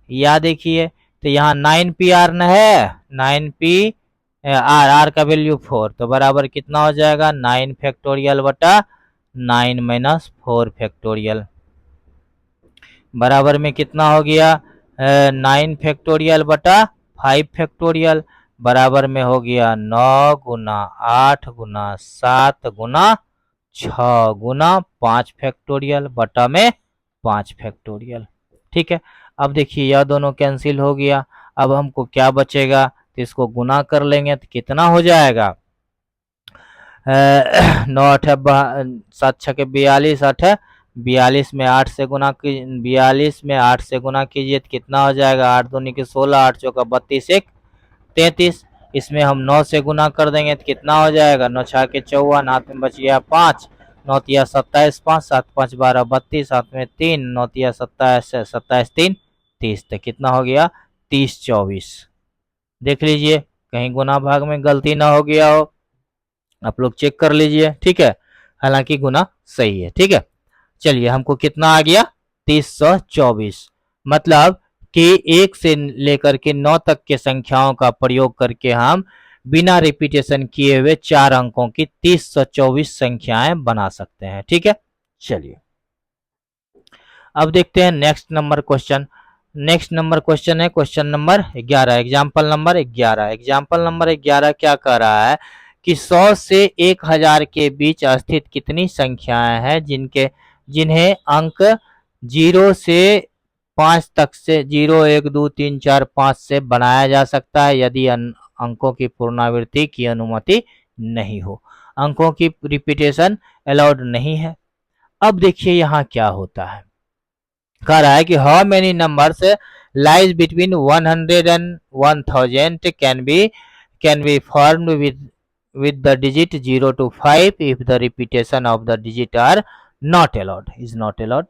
या देखिए तो यहाँ 9pr न है, 9p r का वैल्यू 4, तो बराबर कितना हो जाएगा, 9 फैक्टोरियल बटा 9 माइनस 4 फैक्टोरियल, बराबर में कितना हो गया, 9 फैक्टोरियल बटा 5 फैक्टोरियल, बराबर में हो गया 9 गुना 8 गुना 7 गुना 6 गुना 5 फैक्टोरियल बटा में 5 फैक्टोरियल, ठीक है। अब देखिए यह दोनों कैंसिल हो गया, अब हमको क्या बचेगा, तो इसको गुना कर लेंगे तो कितना हो जाएगा, 9 8 7 6 42, 8 42 में 8 से गुना की, 42 में 8 से गुना कीजिए तो कितना हो जाएगा, 8 दूनी के 16, 8 चौका 32, 1 33, इसमें हम 9 से गुना कर देंगे तो कितना हो जाएगा, 9 6 के 54, हाथ में बच गया 5, 9 तिया 27, 5 7 5 12 32, हाथ में 3, 9 तिया 27 27 3 30, तो कितना हो गया 30 24। देख लीजिए कहीं गुना भाग में गलती ना हो गया हो, आप लोग चेक कर लीजिए, ठीक है, हालांकि गुना सही है, ठीक है। चलिए हमको कितना आ गया, 3024, मतलब कि 1 से लेकर के 9 तक के संख्याओं का प्रयोग करके हम बिना रिपीटेशन किए हुए 4 अंकों की 3024 संख्याएं बना सकते हैं, ठीक है। चलिए अब देखते हैं next number question. Next number question है question number 11, example number 11। Example number 11 क्या कह रहा है कि 100 से 1000 के बीच स्थित कितनी संख्याएं हैं जिन्हें अंक 0 से 5 तक से 0 1 2 3 4 5 से बनाया जा सकता है यदि अंकों की पुनरावृत्ति की अनुमति नहीं हो। अंकों की रिपीटेशन अलाउड नहीं है। अब देखिए यहाँ क्या होता है, कह रहा है कि how many numbers lies between 100 and 1000 can be formed with the digit 0 to 5 if the repetition of the digit are not allowed is not allowed।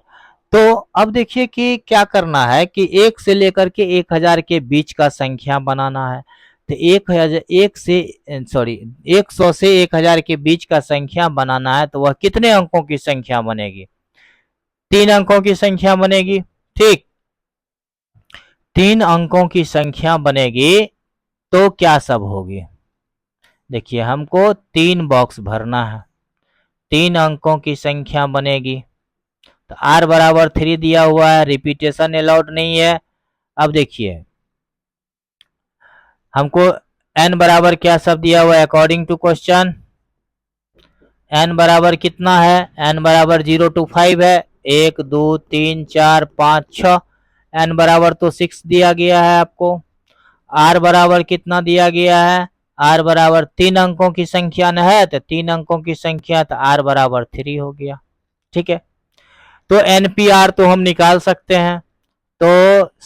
तो अब देखिए कि क्या करना है कि 1 से लेकर के 1000 के बीच का संख्या बनाना है। तो 100 से 1000 के बीच का संख्या बनाना है तो वह कितने अंकों की संख्या बनेगी? 3 अंकों की संख्या बनेगी। ठीक, 3 अंकों की संख्या बनेगी तो क्या सब होगी? देखिए हमको 3 बॉक्स भरना है, 3 अंकों की संख्या बनेगी। तो r बराबर 3 दिया हुआ है, रिपीटेशन अलाउड नहीं है। अब देखिए हमको n बराबर क्या सब दिया हुआ है अकॉर्डिंग टू क्वेश्चन। n बराबर कितना है? n बराबर 0 to 5 है, 1 2 3 4 5 6। n बराबर तो 6 दिया गया है आपको। r बराबर कितना दिया गया है? r बराबर 3 अंकों की संख्या न है तो 3 अंकों की संख्या तो r बराबर 3 हो गया। ठीक है, तो npr तो हम निकाल सकते हैं। तो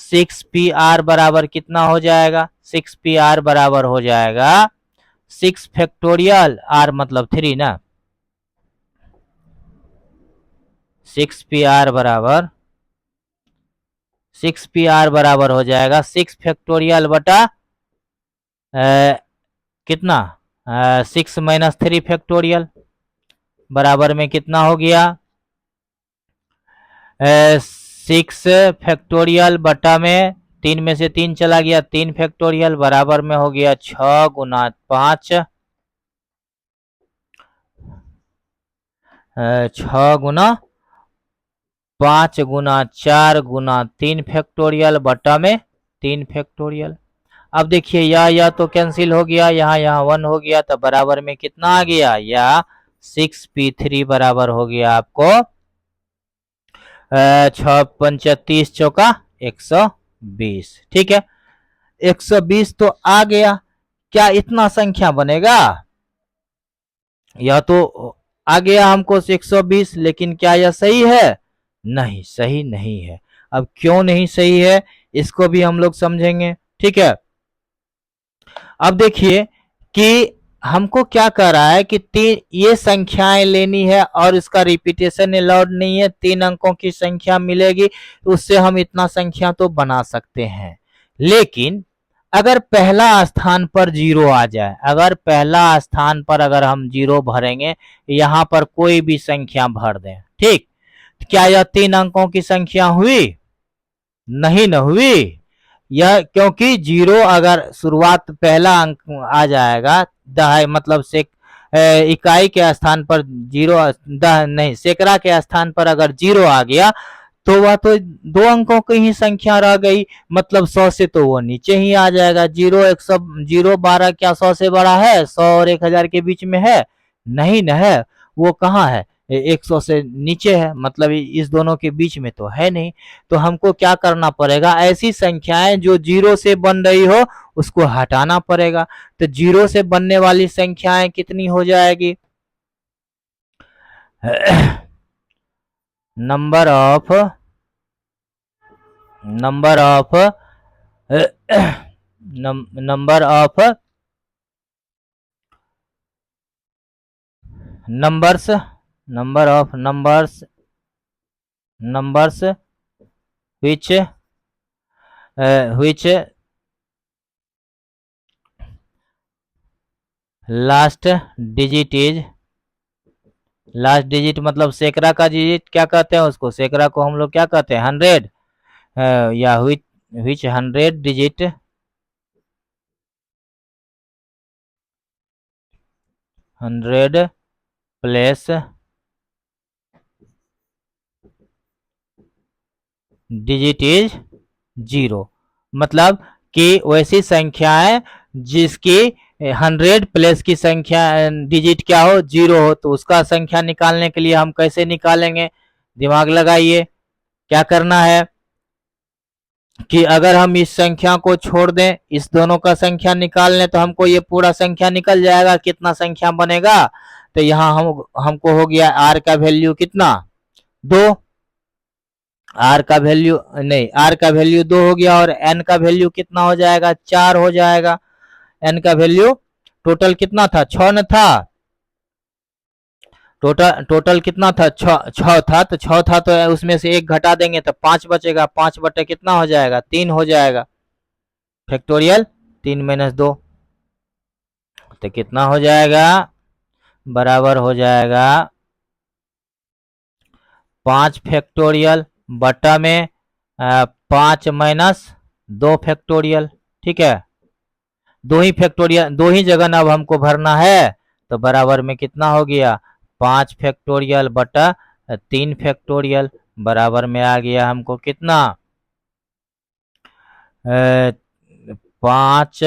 6pr बराबर कितना हो जाएगा? 6pr बराबर हो जाएगा 6 फैक्टोरियल r मतलब 3 ना। 6pr बराबर हो जाएगा 6 फैक्टोरियल बटा कितना 6 माइनस 3 फैक्टोरियल बराबर में कितना हो गया? 6 फैक्टोरियल बटा में 3 में से 3 चला गया, 3 फैक्टोरियल बराबर में हो गया 6 गुना 5, 6 गुना 5 गुना 4 गुना 3 फैक्टोरियल बटा में 3 फैक्टोरियल। अब देखिए यह तो कैंसिल हो गया, यहाँ 1 हो गया तो बराबर में कितना आ गया? या 6p3 बराबर हो गया आपको 6 पंचा 30 चौका 120। ठीक है, 120 तो आ गया। क्या इतना संख्या बनेगा? यह तो आ गया हमको 120, लेकिन क्या यह सही है? नहीं, सही नहीं है। अब क्यों नहीं सही है इसको भी हम लोग समझेंगे। ठीक है, अब देखिए कि हमको क्या कह रहा है कि ये संख्याएं लेनी है और इसका रिपीटेशन अलाउड नहीं है, 3 अंकों की संख्या मिलेगी, उससे हम इतना संख्या तो बना सकते हैं। लेकिन अगर पहला स्थान पर 0 आ जाए, अगर पहला स्थान पर अगर हम 0 भरेंगे, यहाँ पर कोई भी संख्या भर दें, ठीक, क्या यह 3 अंकों की संख्या हुई? नहीं न हुई। यह क्योंकि 0 अगर शुरुआत पहला अंक आ जाएगा, दहाई मतलब से इकाई के स्थान पर 0 नहीं सैकड़ा के स्थान पर अगर 0 आ गया तो वह तो 2 अंकों की ही संख्या रह गई, मतलब 100 से तो वो नीचे ही आ जाएगा। 0 100 0 12 क्या 100 से बड़ा है? 100 और 1000 के बीच में है? नहीं न है, वो कहाँ है? 100 से नीचे है, मतलब इस दोनों के बीच में तो है नहीं। तो हमको क्या करना पड़ेगा? ऐसी संख्याएं जो 0 से बन रही हो उसको हटाना पड़ेगा। तो 0 से बनने वाली संख्याएं कितनी हो जाएगी? Number of numbers which last digit मतलब सैकड़ा का डिजिट क्या कहते हैं उसको? सैकड़ा को हम लोग क्या कहते हैं? 100, या which 100 digit 100 plus digit is zero. मतलब कि वैसी संख्याएं जिसकी 100 प्लस की संख्या डिजिट क्या हो, जीरो हो, तो उसका संख्या निकालने के लिए हम कैसे निकालेंगे? दिमाग लगाइए। क्या करना है कि अगर हम इस संख्या को छोड़ दें, इस दोनों का संख्या निकाल लें, तो हमको ये पूरा संख्या निकल जाएगा। कितना संख्या बनेगा? तो यहाँ हमको हो गया आर का वैल्यू कितना, 2। आर का वैल्यू नहीं, आर का वैल्यू 2 हो गया, और एन का वैल्यू कितना हो जाएगा, 4 हो जाएगा। एन का वैल्यू टोटल कितना था, 6 न था? टोटल कितना था, 6 था। तो 6 था तो उसमें से एक घटा देंगे तो 5 बचेगा। 5 बटे कितना हो जाएगा, 3 हो जाएगा। फैक्टोरियल 3 माइनस 2 तो कितना हो जाएगा, बराबर हो जाएगा 5 फैक्टोरियल बटा में 5 माइनस 2 फैक्टोरियल। ठीक है, दो ही फैक्टोरियल, दो ही जगह अब हमको भरना है, तो बराबर में कितना हो गया, 5 फैक्टोरियल बटा 3 फैक्टोरियल। बराबर में आ गया हमको कितना, 5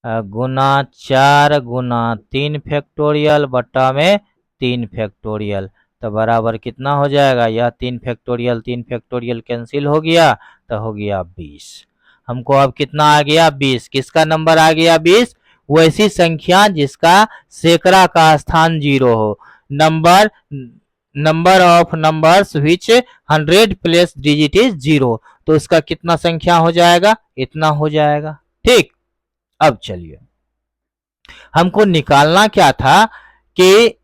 गुना 4 गुना 3 फैक्टोरियल बटा में 3 फैक्टोरियल। तो बराबर कितना हो जाएगा, यह 3 फैक्टोरियल कैंसिल हो गया, तो हो गया 20। हमको अब कितना आ गया, 20। किसका नंबर आ गया, 20? वैसी संख्या जिसका सैकड़ा का स्थान 0 हो। Number of numbers which 100 plus digit is 0। तो उसका कितना संख्या हो जाएगा, इतना हो जाएगा। ठीक, अब चलिए हमको निकालना क्या था कि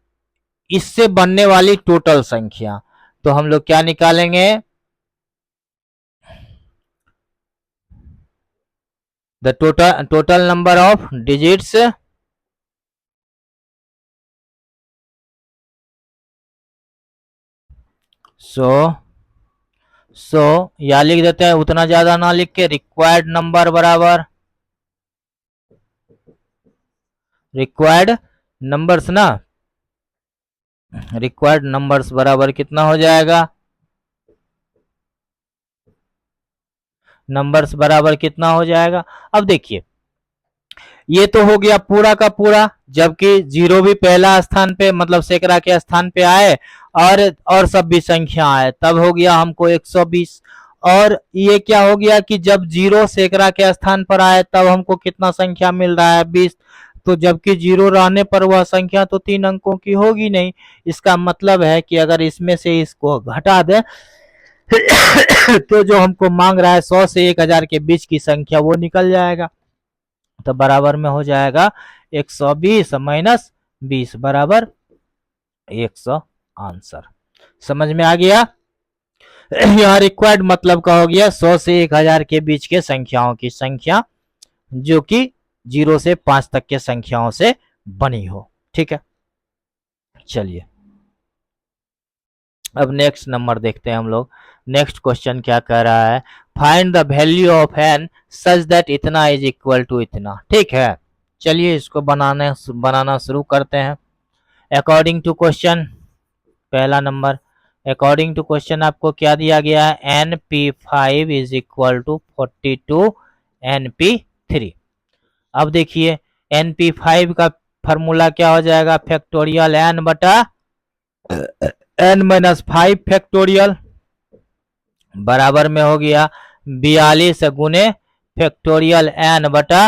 इससे बनने वाली टोटल संख्या। तो हम लोग क्या निकालेंगे, the total number of digits सो या लिख देते हैं, उतना ज्यादा ना लिख के, रिक्वायर्ड नंबर बराबर रिक्वायर्ड नंबर्स ना, रिक्वायर्ड नंबर्स बराबर कितना हो जाएगा, नंबर्स बराबर कितना हो जाएगा। अब देखिए ये तो हो गया पूरा का पूरा, जबकि जीरो भी पहला स्थान पे मतलब सैकड़ा के स्थान पे आए, और सब भी संख्या आए, तब हो गया हमको 120। और ये क्या हो गया कि जब जीरो सैकड़ा के स्थान पर आए तब हमको कितना संख्या मिल रहा है, 20। तो जबकि जीरो रहने पर वह संख्या तो 3 अंकों की होगी नहीं। इसका मतलब है कि अगर इसमें से इसको घटा दें तो जो हमको मांग रहा है 100 से 1000 के बीच की संख्या वो निकल जाएगा। तो बराबर में हो जाएगा 120 माइनस 20 बराबर 100। आंसर समझ में आ गया। यहाँ रिक्वायर्ड मतलब का हो गया 100 से 1000 के बीच के संख्याओं की संख्या, जो कि 0 से 5 तक के संख्याओं से बनी हो। ठीक है, चलिए अब नेक्स्ट नंबर देखते हैं हम लोग। नेक्स्ट क्वेश्चन क्या कह रहा है, find the value of n such that इतना इज इक्वल टू इतना। ठीक है, चलिए इसको बनाना शुरू करते हैं। अकॉर्डिंग टू क्वेश्चन, पहला नंबर, अकॉर्डिंग टू क्वेश्चन आपको क्या दिया गया है, NP5 is equal to 42 NP3। अब देखिए NP5 का फॉर्मूला क्या हो जाएगा, फैक्टोरियल n बटा n माइनस 5 फैक्टोरियल बराबर में हो गया 42 गुने फैक्टोरियल n बटा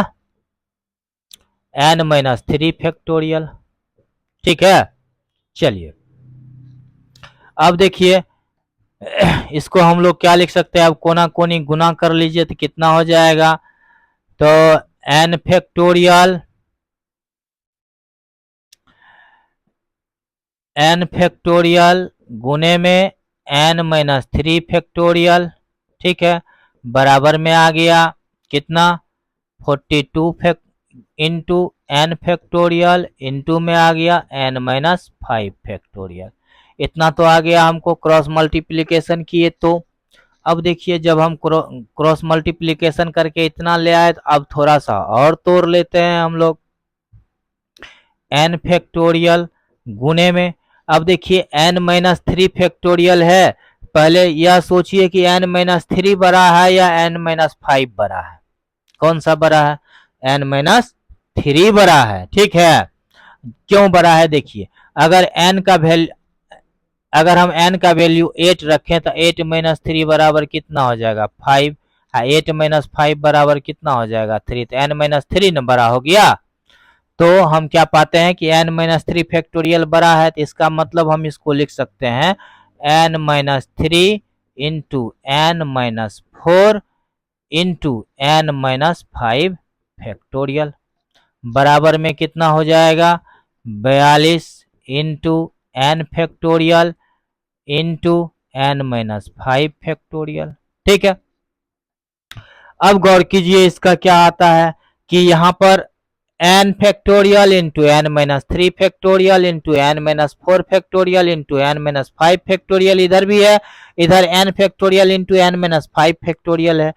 n माइनस 3 फैक्टोरियल। ठीक है, चलिए अब देखिए इसको हम लोग क्या लिख सकते हैं, अब कोना कोनी गुना कर लीजिए तो कितना हो जाएगा, तो n फैक्टोरियल गुने में n माइनस 3 फैक्टोरियल। ठीक है, बराबर में आ गया कितना, 42 इंटू n फैक्टोरियल इंटू में आ गया n माइनस 5 फैक्टोरियल। इतना तो आ गया हमको क्रॉस मल्टीप्लीकेशन किए तो। अब देखिए जब हम क्रॉस मल्टीप्लीकेशन करके इतना ले आए, तो अब थोड़ा सा और तोड़ लेते हैं हम लोग, n फैक्टोरियल गुने में, अब देखिए n माइनस 3 फैक्टोरियल है, पहले यह सोचिए कि n-3 बड़ा है या n-5 बड़ा है, कौन सा बड़ा है? n-3 बड़ा है। ठीक है, क्यों बड़ा है? देखिए, अगर n का वैल्यू अगर हम n का वैल्यू 8 रखें तो 8-3 बराबर कितना हो जाएगा? 5। 8-5 बराबर कितना हो जाएगा? 3। तो n-3 न बड़ा हो गया। तो हम क्या पाते हैं कि n-3 फैक्टोरियल बड़ा है, तो इसका मतलब हम इसको लिख सकते हैं n-3 into n-4 into n-5 factorial बराबर में कितना हो जाएगा? 42 into n factorial into n-5 factorial. ठीक है, अब गौर कीजिए इसका क्या आता है कि यहाँ पर n factorial into n-3 factorial into n-4 factorial into n-5 factorial इधर भी है, इधर n factorial into n-5 factorial है।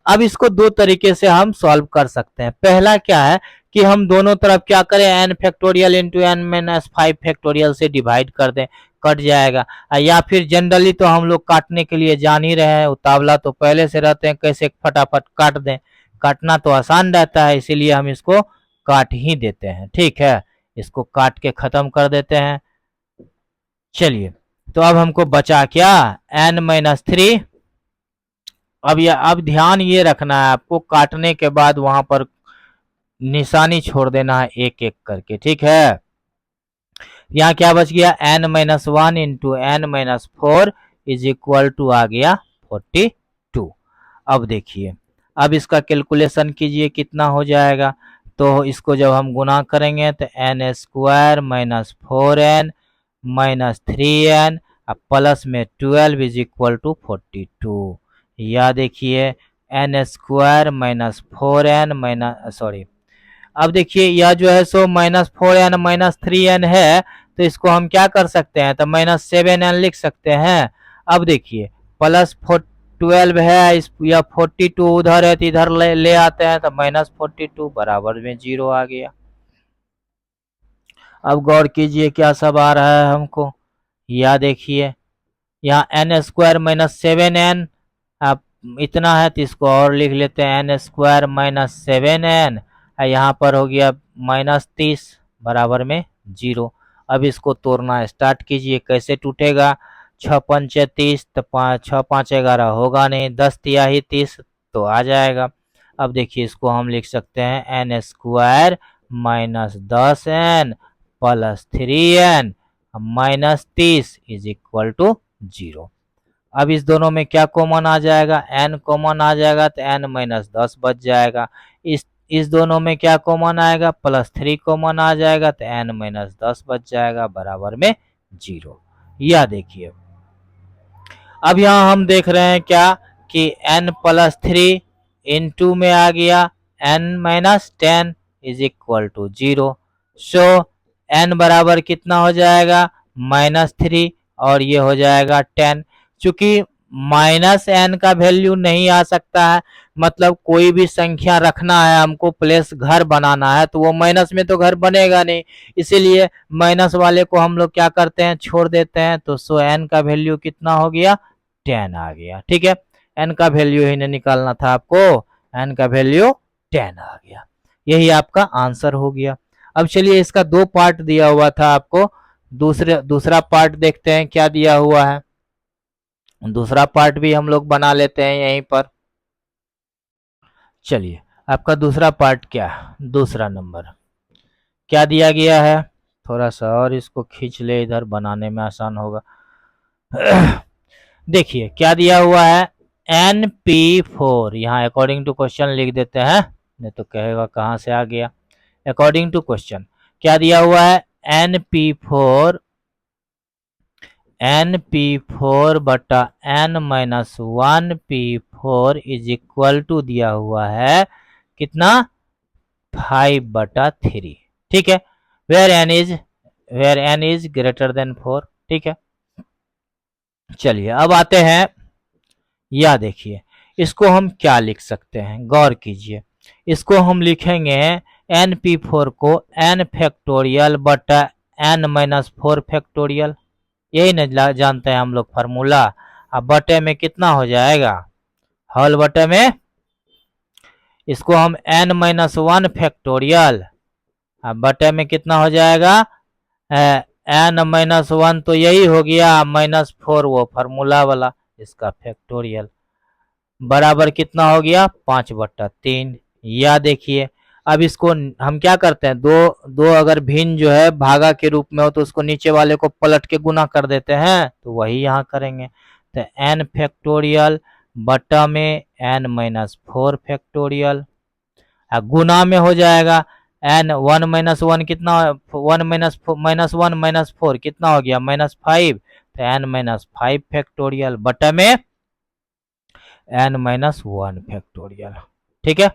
अब इसको दो तरीके से हम सॉल्व कर सकते हैं। पहला क्या है कि हम दोनों तरफ क्या करें, n factorial into n-5 factorial से डिवाइड कर दें, कट जाएगा। या फिर जनरली तो हम लोग काटने के लिए जान ही रहे हैं, उतावला तो पहले से रहते हैं, कैसे फटाफट काट दें। काटना तो आसान रहता है, इसीलिए हम इसको काट ही देते हैं। ठीक है, इसको काट के खत्म कर देते हैं। चलिए, तो अब हमको बचा क्या? n-3। अब ध्यान ये रखना है आपको, काटने के बाद वहां पर निशानी छोड़ देना है एक एक करके। ठीक है, यहाँ क्या बच गया? n-1 into n-4 is equal to आ गया 42। अब देखिए, अब इसका कैलकुलेशन कीजिए कितना हो जाएगा। तो इसको जब हम गुना करेंगे तो n² minus 4n minus 3n plus में 12 इज इक्वल टू 42। या देखिए n² माइनस 4n माइनस अब देखिए यह जो है सो -4n माइनस 3n है, तो इसको हम क्या कर सकते हैं? तो -7n लिख सकते हैं। अब देखिए प्लस 12 है, इस या 42 उधर है तो इधर ले आते हैं, तो -42 बराबर में 0 आ गया। अब गौर कीजिए क्या सब आ रहा है हमको। या देखिए यहाँ n² माइनस 7n आप इतना है, तो इसको और लिख लेते हैं n² माइनस 7n। यहाँ पर हो गया -30 बराबर में 0। अब इसको तोड़ना स्टार्ट कीजिए, कैसे टूटेगा? 6×5 = 30, तो 6×5 = 11 होगा नहीं, 10 तिहाई 30 तो आ जाएगा। अब देखिए इसको हम लिख सकते हैं n² minus 10n plus 3n minus 30 is equal to 0। अब इस दोनों में क्या कॉमन आ जाएगा? n कॉमन आ जाएगा, तो n-10 बच जाएगा। इस दोनों में क्या कॉमन आएगा? +3 कॉमन आ जाएगा, तो n-10 बच जाएगा बराबर में 0। यह देखिए, अब यहाँ हम देख रहे हैं क्या कि n+3 इंटू में आ गया n-10 is equal to 0। So n बराबर कितना हो जाएगा? -3 और ये हो जाएगा 10। चूंकि -n का वैल्यू नहीं आ सकता है, मतलब कोई भी संख्या रखना है हमको, प्लेस घर बनाना है, तो वो माइनस में तो घर बनेगा नहीं, इसीलिए माइनस वाले को हम लोग क्या करते हैं? छोड़ देते हैं। तो सो n का वैल्यू कितना हो गया? 10 आ गया। ठीक है, n का वैल्यू ही नहीं निकालना था आपको, n का वैल्यू 10 आ गया। यही आपका आंसर हो गया। अब चलिए, इसका दो पार्ट दिया हुआ था आपको, दूसरा पार्ट देखते हैं क्या दिया हुआ है। दूसरा पार्ट भी हम लोग बना लेते हैं यहीं पर। चलिए, आपका दूसरा पार्ट क्या है? दूसरा नंबर क्या दिया गया है? थोड़ा सा और इसको खींच ले, इधर बनाने में आसान होगा। देखिए क्या दिया हुआ है? NP4। यहाँ अकॉर्डिंग टू क्वेश्चन लिख देते हैं, नहीं तो कहेगा कहाँ से आ गया। अकॉर्डिंग टू क्वेश्चन क्या दिया हुआ है? NP4 बटा n-1 P4 is equal to दिया हुआ है कितना? 5/3। ठीक है, where n is greater than 4। ठीक है, चलिए अब आते हैं। या देखिए इसको हम क्या लिख सकते हैं, गौर कीजिए। इसको हम लिखेंगे NP4 को n फैक्टोरियल बटा n-4 फैक्टोरियल। यही न जानते हैं हम लोग फार्मूला। अब बटे में कितना हो जाएगा, होल बटे में इसको हम n माइनस वन फैक्टोरियल, अब बटे में कितना हो जाएगा n माइनस वन, तो यही हो गया -4 वो फार्मूला वाला इसका फैक्टोरियल, बराबर कितना हो गया 5/3। या देखिए अब इसको हम क्या करते हैं, दो अगर भिन्न जो है भागा के रूप में हो तो उसको नीचे वाले को पलट के गुना कर देते हैं, तो वही यहाँ करेंगे। तो n फैक्टोरियल बटा में n माइनस 4 फैक्टोरियल, गुना में हो जाएगा n 1 माइनस वन कितना, 1 माइनस फोर कितना हो गया -5, तो n माइनस 5 फैक्टोरियल बटा में n माइनस वन फैक्टोरियल। ठीक है,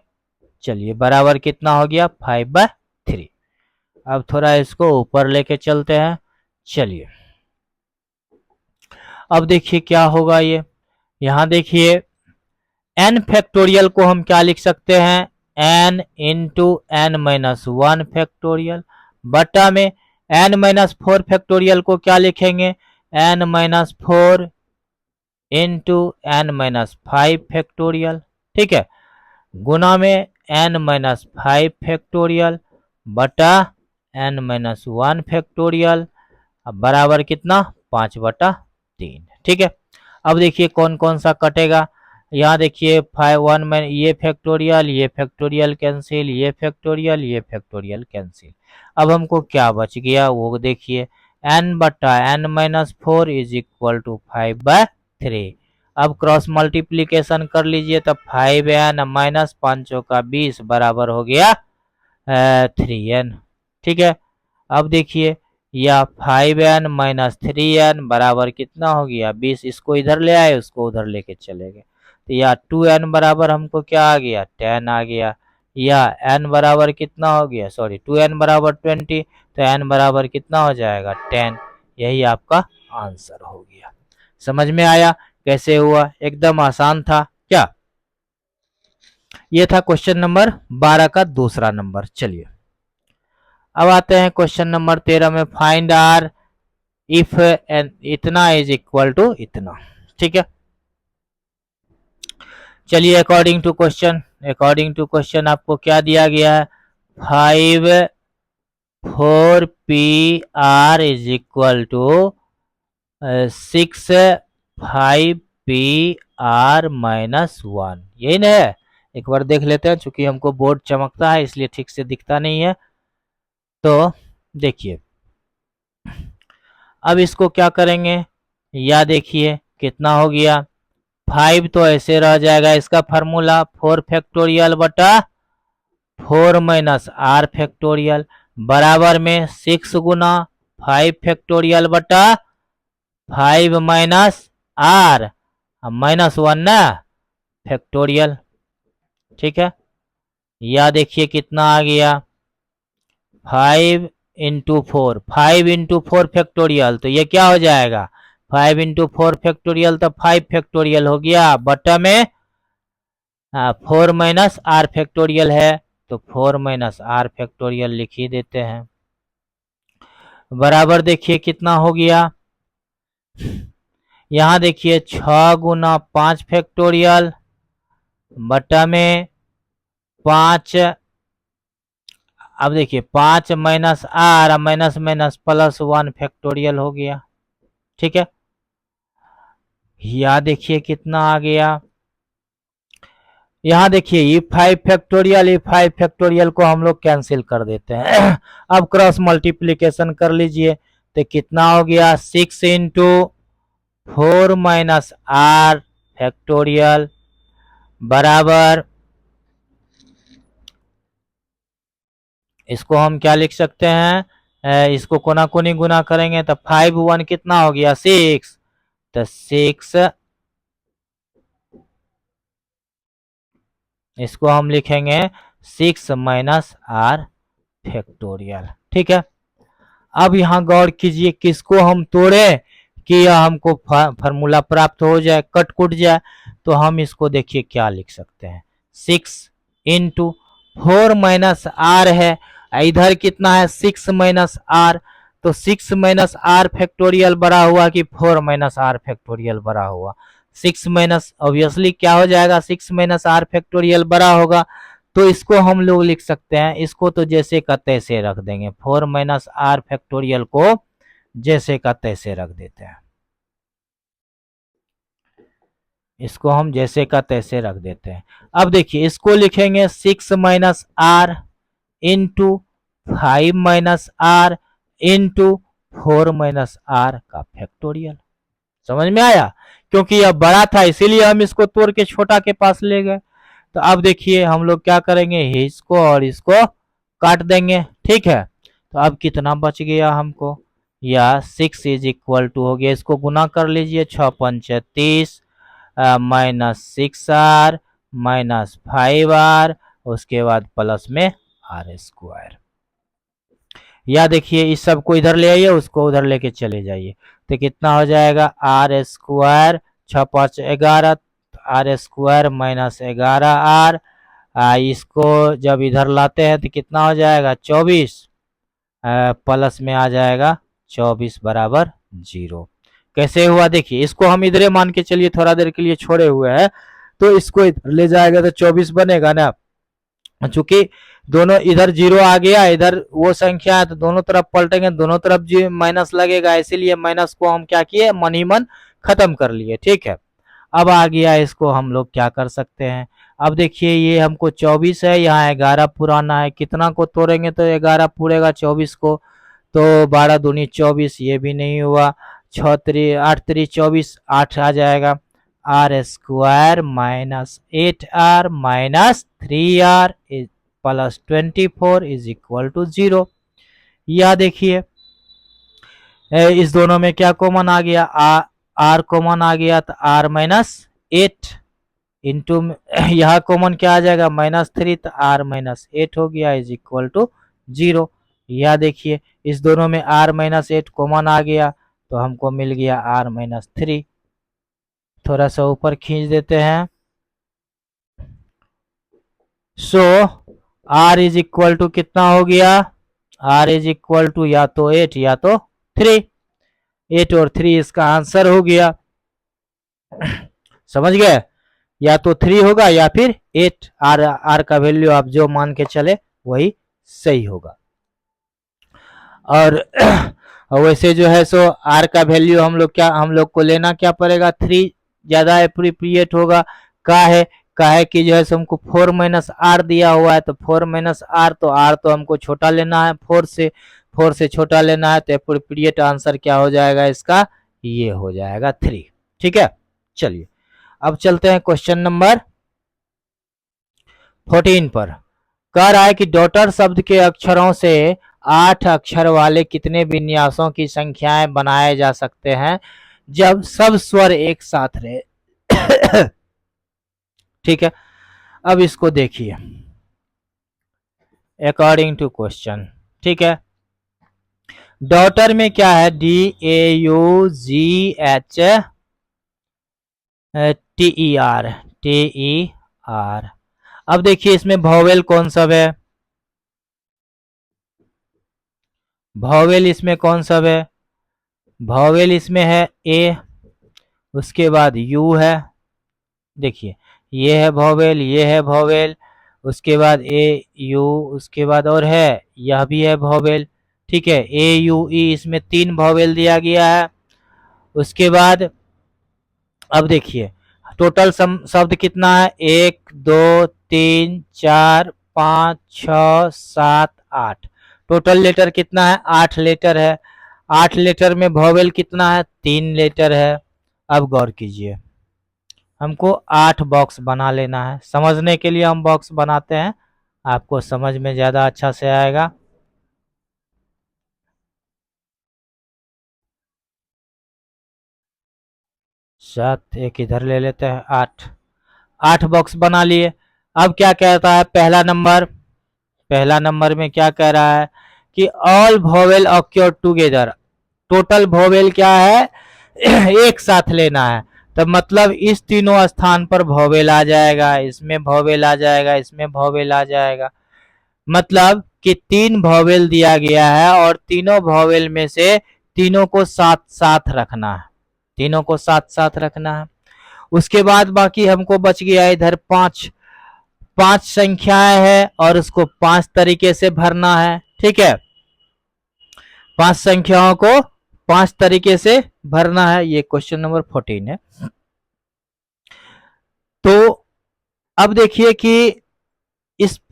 चलिए बराबर कितना हो गया 5/3। अब थोड़ा इसको ऊपर लेके चलते हैं। चलिए अब देखिए क्या होगा, ये यहाँ देखिए n फैक्टोरियल को हम क्या लिख सकते हैं, n into n minus one factorial बटा में n माइनस 4 फैक्टोरियल को क्या लिखेंगे, n minus 4 into n minus 5 factorial. ठीक है, गुना में n माइनस 5 फैक्टोरियल बटा n माइनस वन फैक्टोरियल, अब बराबर कितना 5/3। ठीक है, अब देखिए कौन कौन सा कटेगा, यहाँ देखिए 1 में ये फैक्टोरियल कैंसिल, ये फैक्टोरियल कैंसिल। अब हमको क्या बच गया वो देखिए, n बटा n minus 4 is equal to 5/3। अब क्रॉस मल्टीप्लीकेशन कर लीजिए, तो 5n माइनस 5 का 20 बराबर हो गया 3n। ठीक है, अब देखिए या 5n माइनस 3n बराबर कितना हो गया 20, इसको इधर ले आए उसको उधर लेके चले गए, तो या 2n बराबर हमको क्या आ गया 10 आ गया, या n बराबर कितना हो गया, सॉरी 2n बराबर 20, तो n बराबर कितना हो जाएगा 10। यही आपका आंसर हो गया। समझ में आया कैसे हुआ, एकदम आसान था क्या। ये था क्वेश्चन नंबर 12 का दूसरा नंबर। चलिए अब आते हैं क्वेश्चन नंबर 13 में, फाइंड आर इफ इतना इज इक्वल टू इतना। ठीक है, चलिए अकॉर्डिंग टू क्वेश्चन आपको क्या दिया गया है, 4PR is equal to 6/5PR minus 1, यही ना है। एक बार देख लेते हैं, चूंकि हमको बोर्ड चमकता है इसलिए ठीक से दिखता नहीं है। तो देखिए अब इसको क्या करेंगे, या देखिए कितना हो गया, 5 तो ऐसे रह जाएगा, इसका फार्मूला 4 फैक्टोरियल बटा 4 माइनस आर फैक्टोरियल बराबर में 6 गुना 5 फैक्टोरियल बटा 5 माइनस आर माइनस 1 ना फैक्टोरियल। ठीक है, या देखिए कितना आ गया 5 इंटू 4 फैक्टोरियल, तो ये क्या हो जाएगा 5 इंटू 4 फैक्टोरियल, तो 5 फैक्टोरियल हो गया बटा में 4 माइनस आर फैक्टोरियल है, तो 4 माइनस आर फैक्टोरियल लिख ही देते हैं, बराबर देखिए कितना हो गया, यहाँ देखिए 6 गुना 5 फैक्टोरियल बटा में 5, अब देखिए 5 minus r minus minus plus 1 factorial हो गया। ठीक है, यहाँ देखिए कितना आ गया, यहाँ देखिए ये 5 फैक्टोरियल को हम लोग कैंसिल कर देते हैं। अब क्रॉस मल्टीप्लीकेशन कर लीजिए, तो कितना हो गया 6 इंटू 4 माइनस आर फैक्टोरियल बराबर, इसको हम क्या लिख सकते हैं, इसको कोना कोनी गुना करेंगे तो 5 1 कितना हो गया 6, तो 6, इसको हम लिखेंगे 6 माइनस आर फैक्टोरियल। ठीक है, अब यहाँ गौर कीजिए किसको हम तोड़े कि यह हमको फार्मूला प्राप्त हो जाए, कट कुट जाए, तो हम इसको देखिए क्या लिख सकते हैं 6 इंटू 4 माइनस आर है, इधर कितना है 6 माइनस आर, तो 6 माइनस आर फैक्टोरियल बड़ा हुआ कि 4 माइनस आर फैक्टोरियल बड़ा हुआ? 6 माइनस ऑब्वियसली क्या हो जाएगा, 6 माइनस आर फैक्टोरियल बड़ा होगा। तो इसको हम लोग लिख सकते हैं, इसको तो जैसे का तैसे रख देंगे, 4 माइनस आर फैक्टोरियल को जैसे का तैसे रख देते हैं, इसको हम जैसे का तैसे रख देते हैं। अब देखिए इसको लिखेंगे 6 minus r into 5 minus r into 4 minus r का फैक्टोरियल। समझ में आया? क्योंकि यह बड़ा था इसीलिए हम इसको तोड़ के छोटा के पास ले गए। तो अब देखिए हम लोग क्या करेंगे, इसको और इसको काट देंगे, ठीक है। तो अब कितना बच गया हमको, या 6 इज इक्वल टू हो गया, इसको गुना कर लीजिए, 6 पंच 30 माइनस 6 आर माइनस 5 आर, उसके बाद प्लस में आर स्क्वायर। या देखिए इस सब को इधर ले आइए, उसको उधर लेके चले जाइए, तो कितना हो जाएगा, r square 6 5 11 r square minus 11 r. इसको जब इधर लाते हैं तो कितना हो जाएगा, 24 प्लस में आ जाएगा 24 बराबर 0। कैसे हुआ देखिए, इसको हम इधरे मान के चलिए, थोड़ा देर के लिए छोड़े हुए हैं, तो इसको इधर ले जाएगा तो 24 बनेगा ना। चूंकि दोनों इधर 0 आ गया, इधर वो संख्या है, तो दोनों तरफ पलटेंगे, दोनों तरफ माइनस लगेगा, इसीलिए माइनस को हम क्या किए, मन ही मन खत्म कर लिए, ठीक है। अब आ गया, इसको हम लोग क्या कर सकते हैं, अब देखिए ये हमको 24 है, यहाँ 11 पुराना है, कितना को तोड़ेंगे तो 11 पूरेगा 24 को, तो 12 दूनी 24, ये भी नहीं हुआ, 6 3 8 3 24, 8 आ जाएगा, r square minus 8 r minus 3 r plus 24 is equal to 0। यह देखिए इस दोनों में क्या कॉमन आ गया, आर कॉमन आ गया, तो आर माइनस 8 इंटू यहाँ कॉमन क्या आ जाएगा, -3, तो आर माइनस 8 हो गया इज इक्वल टू 0। यह देखिए इस दोनों में आर माइनस 8 कॉमन आ गया, तो हमको मिल गया आर माइनस 3। थोड़ा सा ऊपर खींच देते हैं, सो आर इज इक्वल टू कितना हो गया, आर इज इक्वल टू या तो 8 या तो 3, 8 और 3 इसका आंसर हो गया। समझ गए, या तो 3 होगा या फिर 8, आर का वैल्यू आप जो मान के चले वही सही होगा। और वैसे जो है सो आर का वैल्यू हम लोग को लेना क्या पड़ेगा, 3 ज्यादा अप्रोप्रिएट होगा। का है कि जो है सो हमको 4 माइनस आर दिया हुआ है, तो 4 माइनस आर, तो आर तो हमको छोटा लेना है, 4 से छोटा लेना है, तो अप्रोप्रिएट आंसर क्या हो जाएगा इसका, ये हो जाएगा 3। ठीक है, चलिए अब चलते हैं क्वेश्चन नंबर 14 पर। कह रहा है कि डॉटर शब्द के अक्षरों से 8 अक्षर वाले कितने विन्यासों की संख्याएं बनाए जा सकते हैं जब सब स्वर एक साथ रहे। ठीक है, अब इसको देखिए अकॉर्डिंग टू क्वेश्चन। ठीक है, डॉटर में क्या है, DAUGHTER। अब देखिए इसमें वॉवेल कौन सा है, वॉवेल इसमें कौन सा है, वॉवेल इसमें है ए, उसके बाद यू है, देखिए ये है वॉवेल, ये है वॉवेल, उसके बाद ए यू, उसके बाद और है यह भी है वॉवेल। ठीक है, ए यू ई, इसमें 3 वॉवेल दिया गया है। उसके बाद अब देखिए टोटल शब्द कितना है, 1 2 3 4 5 6 7 8, टोटल लेटर कितना है, 8 लेटर है। 8 लेटर में वॉवेल कितना है, 3 लेटर है। अब गौर कीजिए, हमको 8 बॉक्स बना लेना है, समझने के लिए हम बॉक्स बनाते हैं, आपको समझ में ज्यादा अच्छा से आएगा। सात, एक इधर ले लेते हैं, 8 बॉक्स बना लिए। अब क्या कहता है पहला नंबर में क्या कह रहा है कि all vowel occur together, total vowel क्या है, एक साथ लेना है, तो मतलब इस तीनों स्थान पर वॉवेल आ जाएगा, इसमें वॉवेल आ जाएगा, इसमें वॉवेल आ जाएगा। मतलब कि 3 वॉवेल दिया गया है और तीनों वॉवेल में से तीनों को साथ साथ रखना है, तीनों को साथ साथ रखना है। उसके बाद बाकी हमको बच गया इधर 5 5 संख्याएं है और उसको 5 तरीके से भरना है। ठीक है, 5 संख्याओं को 5 तरीके से भरना है। ये क्वेश्चन नंबर 14 है। तो अब देखिए कि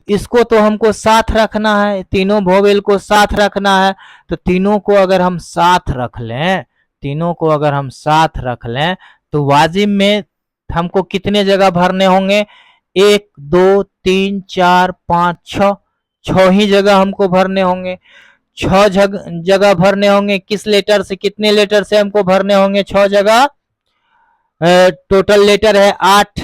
इसको तो हमको साथ रखना है, तीनों वोवेल को साथ रखना है। तो तीनों को अगर हम साथ रख लें, तीनों को अगर हम साथ रख लें तो वाजिब में हमको कितने जगह भरने होंगे? 1 2 3 4 5 6, 6 ही जगह हमको भरने होंगे। 6 जगह भरने होंगे। किस लेटर से, कितने लेटर से हमको भरने होंगे 6 जगह? टोटल लेटर है 8,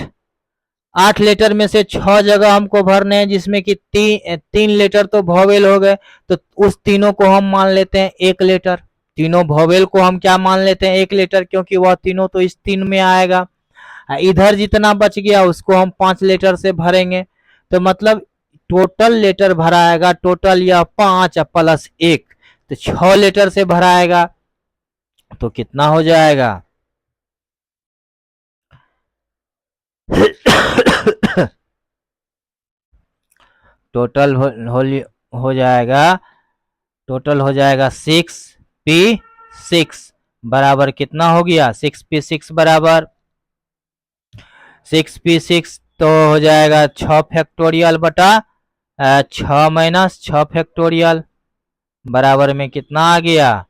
8 लेटर में से 6 जगह हमको भरने हैं, जिसमें कि 3 लेटर तो वोवेल हो गए। तो उस तीनों को हम मान लेते हैं 1 लेटर। तीनों वोवेल को हम क्या मान लेते हैं? 1 लेटर, क्योंकि वह तीनों तो इस 3 में आएगा। इधर जितना बच गया उसको हम 5 लेटर से भरेंगे। तो मतलब टोटल लेटर भराएगा, टोटल यह 5 प्लस 1, तो 6 लेटर से भराएगा। तो कितना हो जाएगा? टोटल हो जाएगा, टोटल हो जाएगा 6p6 बराबर कितना हो गया? 6p6 बराबर 6p6 तो हो जाएगा 6 फैक्टोरियल बटा 6 माइनस 6 फैक्टोरियल बराबर में कितना आ गया?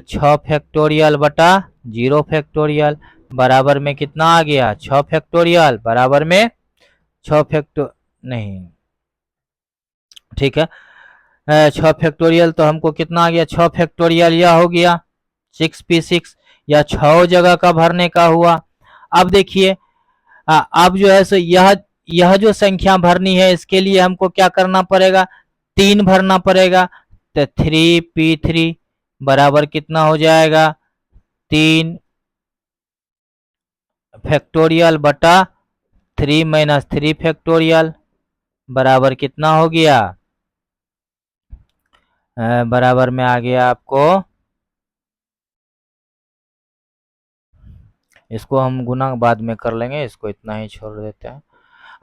6 फैक्टोरियल बटा 0 फैक्टोरियल बराबर में कितना आ गया? 6 फैक्टोरियल बराबर में 6 फैक्टो नहीं, ठीक है, 6 फैक्टोरियल तो हमको कितना आ गया? 6 फैक्टोरियल यह हो गया 6p6, या 6 जगह का भरने का हुआ। अब देखिए अब जो है सो यह जो संख्या भरनी है इसके लिए हमको क्या करना पड़ेगा? 3 भरना पड़ेगा। तो 3p3 बराबर कितना हो जाएगा? 3 फैक्टोरियल बटा 3 माइनस 3 फैक्टोरियल बराबर कितना हो गया? बराबर में आ गया आपको, इसको हम गुना बाद में कर लेंगे, इसको इतना ही छोड़ देते हैं।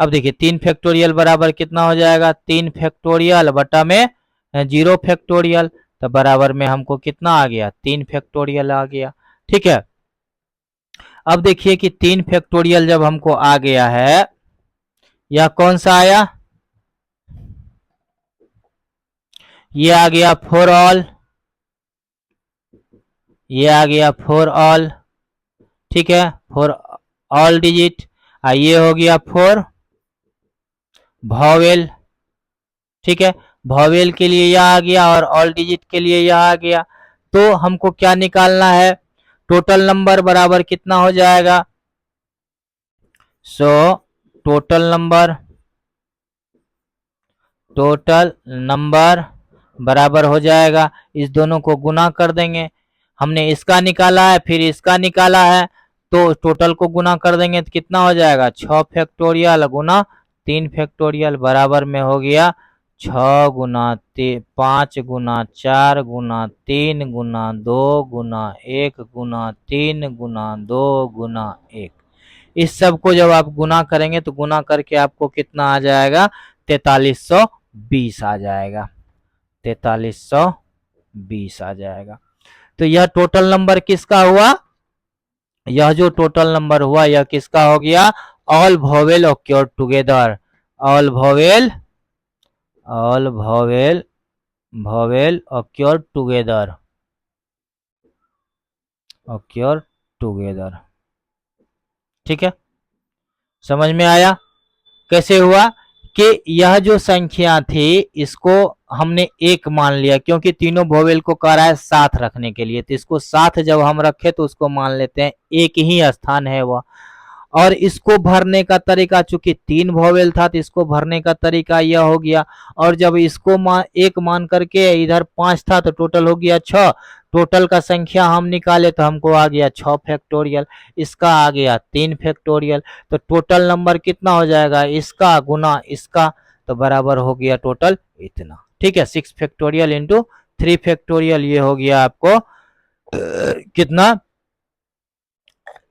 अब देखिए 3 फैक्टोरियल बराबर कितना हो जाएगा? 3 फैक्टोरियल बटा में 0 फैक्टोरियल, तो बराबर में हमको कितना आ गया? 3 फैक्टोरियल आ गया। ठीक है, अब देखिए कि 3 फैक्टोरियल जब हमको आ गया है, यह कौन सा आया? ये आ गया 4 ऑल, ये आ गया 4 ऑल, ठीक है, 4 ऑल डिजिट। ये हो गया 4 वॉवेल, ठीक है, वॉवेल के लिए यह आ गया और ऑल डिजिट के लिए यह आ गया। तो हमको क्या निकालना है? टोटल नंबर बराबर कितना हो जाएगा? सो टोटल नंबर बराबर हो जाएगा, इस दोनों को गुना कर देंगे। हमने इसका निकाला है फिर इसका निकाला है, तो टोटल को गुना कर देंगे तो कितना हो जाएगा? 6 फैक्टोरियल गुना 3 फैक्टोरियल बराबर में हो गया 6 गुना 5 गुना 4 गुना 3 गुना 2 गुना 1 गुना 3 गुना 2 गुना 1। इस सब को जब आप गुना करेंगे तो गुना करके आपको कितना आ जाएगा? 4320 आ जाएगा, 4320 आ जाएगा। तो यह टोटल नंबर किसका हुआ? यह जो टोटल नंबर हुआ यह किसका हो गया? All vowel occur together, all vowel occur together, occur together. ठीक है, समझ में आया कैसे हुआ? कि यह जो संख्या थी इसको हमने 1 मान लिया, क्योंकि तीनों वोवेल को कह रहा है साथ रखने के लिए, तो इसको साथ जब हम रखे तो उसको मान लेते हैं 1 ही स्थान है वह। और इसको भरने का तरीका, चूंकि 3 वोवेल था तो इसको भरने का तरीका यह हो गया। और जब इसको 1 मान करके इधर 5 था तो टोटल हो गया 6, टोटल का संख्या हम निकाले तो हमको आ गया 6 फैक्टोरियल, इसका आ गया 3 फैक्टोरियल। तो टोटल नंबर कितना हो जाएगा? इसका गुना इसका, तो बराबर हो गया टोटल इतना। ठीक है, 6 फैक्टोरियल इंटू 3 फैक्टोरियल, ये हो गया आपको कितना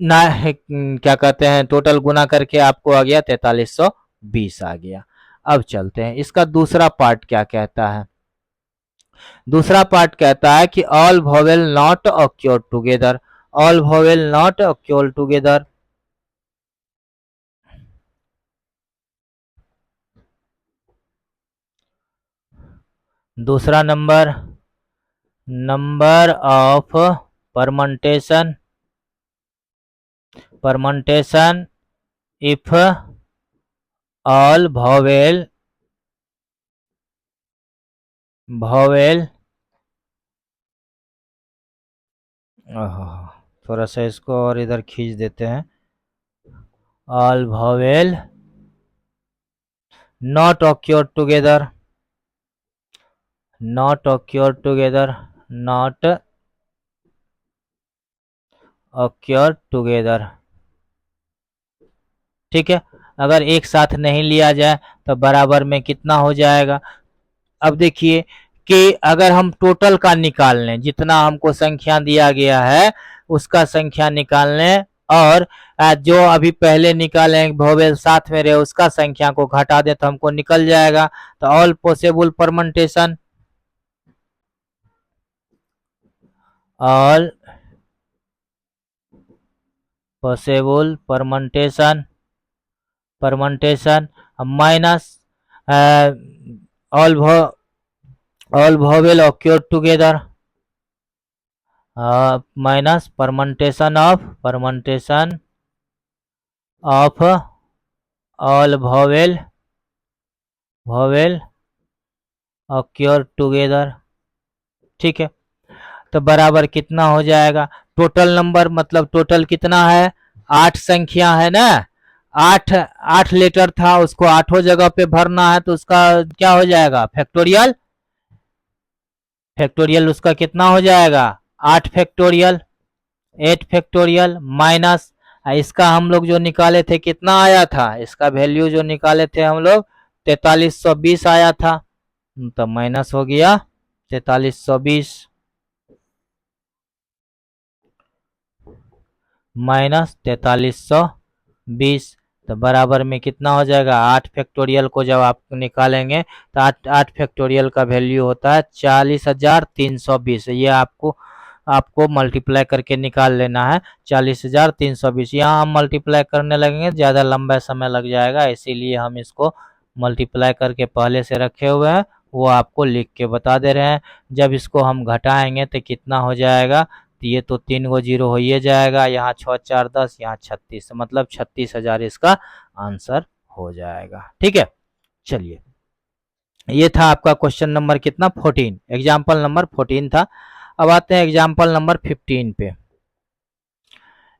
ना क्या कहते हैं, टोटल गुना करके आपको आ गया 4320 आ गया। अब चलते हैं इसका दूसरा पार्ट क्या कहता है। दूसरा पार्ट कहता है कि all vowel not occur together, all vowel not occur together. दूसरा number, number of permutation, permutation if all vowel, vowel, थोड़ा सा इसको और इधर खींच देते हैं, all vowel not occur together, not occur together, not occur together. ठीक है, अगर एक साथ नहीं लिया जाए तो बराबर में कितना हो जाएगा। अब देखिए कि अगर हम टोटल का निकाल लें, जितना हमको संख्या दिया गया है उसका संख्या निकाल लें, और जो अभी पहले निकाले वोवेल साथ में रहे उसका संख्या को घटा दे तो हमको निकल जाएगा। तो all possible permutation, all possible permutation, permutation minus all vowel occur together, minus permutation of all vowel, vowel occur together. ठीक है, तो बराबर कितना हो जाएगा, टोटल नंबर मतलब टोटल कितना है, 8 संख्या है ना, 8 लेटर था, उसको 8 जगह पे भरना है, तो उसका क्या हो जाएगा फैक्टोरियल, फैक्टोरियल उसका कितना हो जाएगा 8 फैक्टोरियल, 8 फैक्टोरियल माइनस इसका हम लोग जो निकाले थे कितना आया था, इसका वैल्यू जो निकाले थे हम लोग 4320 आया था, तो माइनस हो गया 4320 माइनस 4320, तो बराबर में कितना हो जाएगा, 8 फैक्टोरियल को जब आप निकालेंगे तो 8 फैक्टोरियल का वैल्यू होता है 40,320। ये आपको मल्टीप्लाई करके निकाल लेना है 40,320। यहाँ हम मल्टीप्लाई करने लगेंगे ज़्यादा लंबा समय लग जाएगा, इसीलिए हम इसको मल्टीप्लाई करके पहले से रखे हुए हैं, वो आपको लिख के बता दे रहे हैं। जब इसको हम घटाएंगे तो कितना हो जाएगा, तो ये तो 3 गो जीरो हो ही जाएगा, यहाँ 6 4 10, यहाँ 36, मतलब 36,000 इसका आंसर हो जाएगा। ठीक है, चलिए ये था आपका क्वेश्चन नंबर कितना 14, एग्जाम्पल नंबर 14 था। अब आते हैं एग्जाम्पल नंबर 15 पे।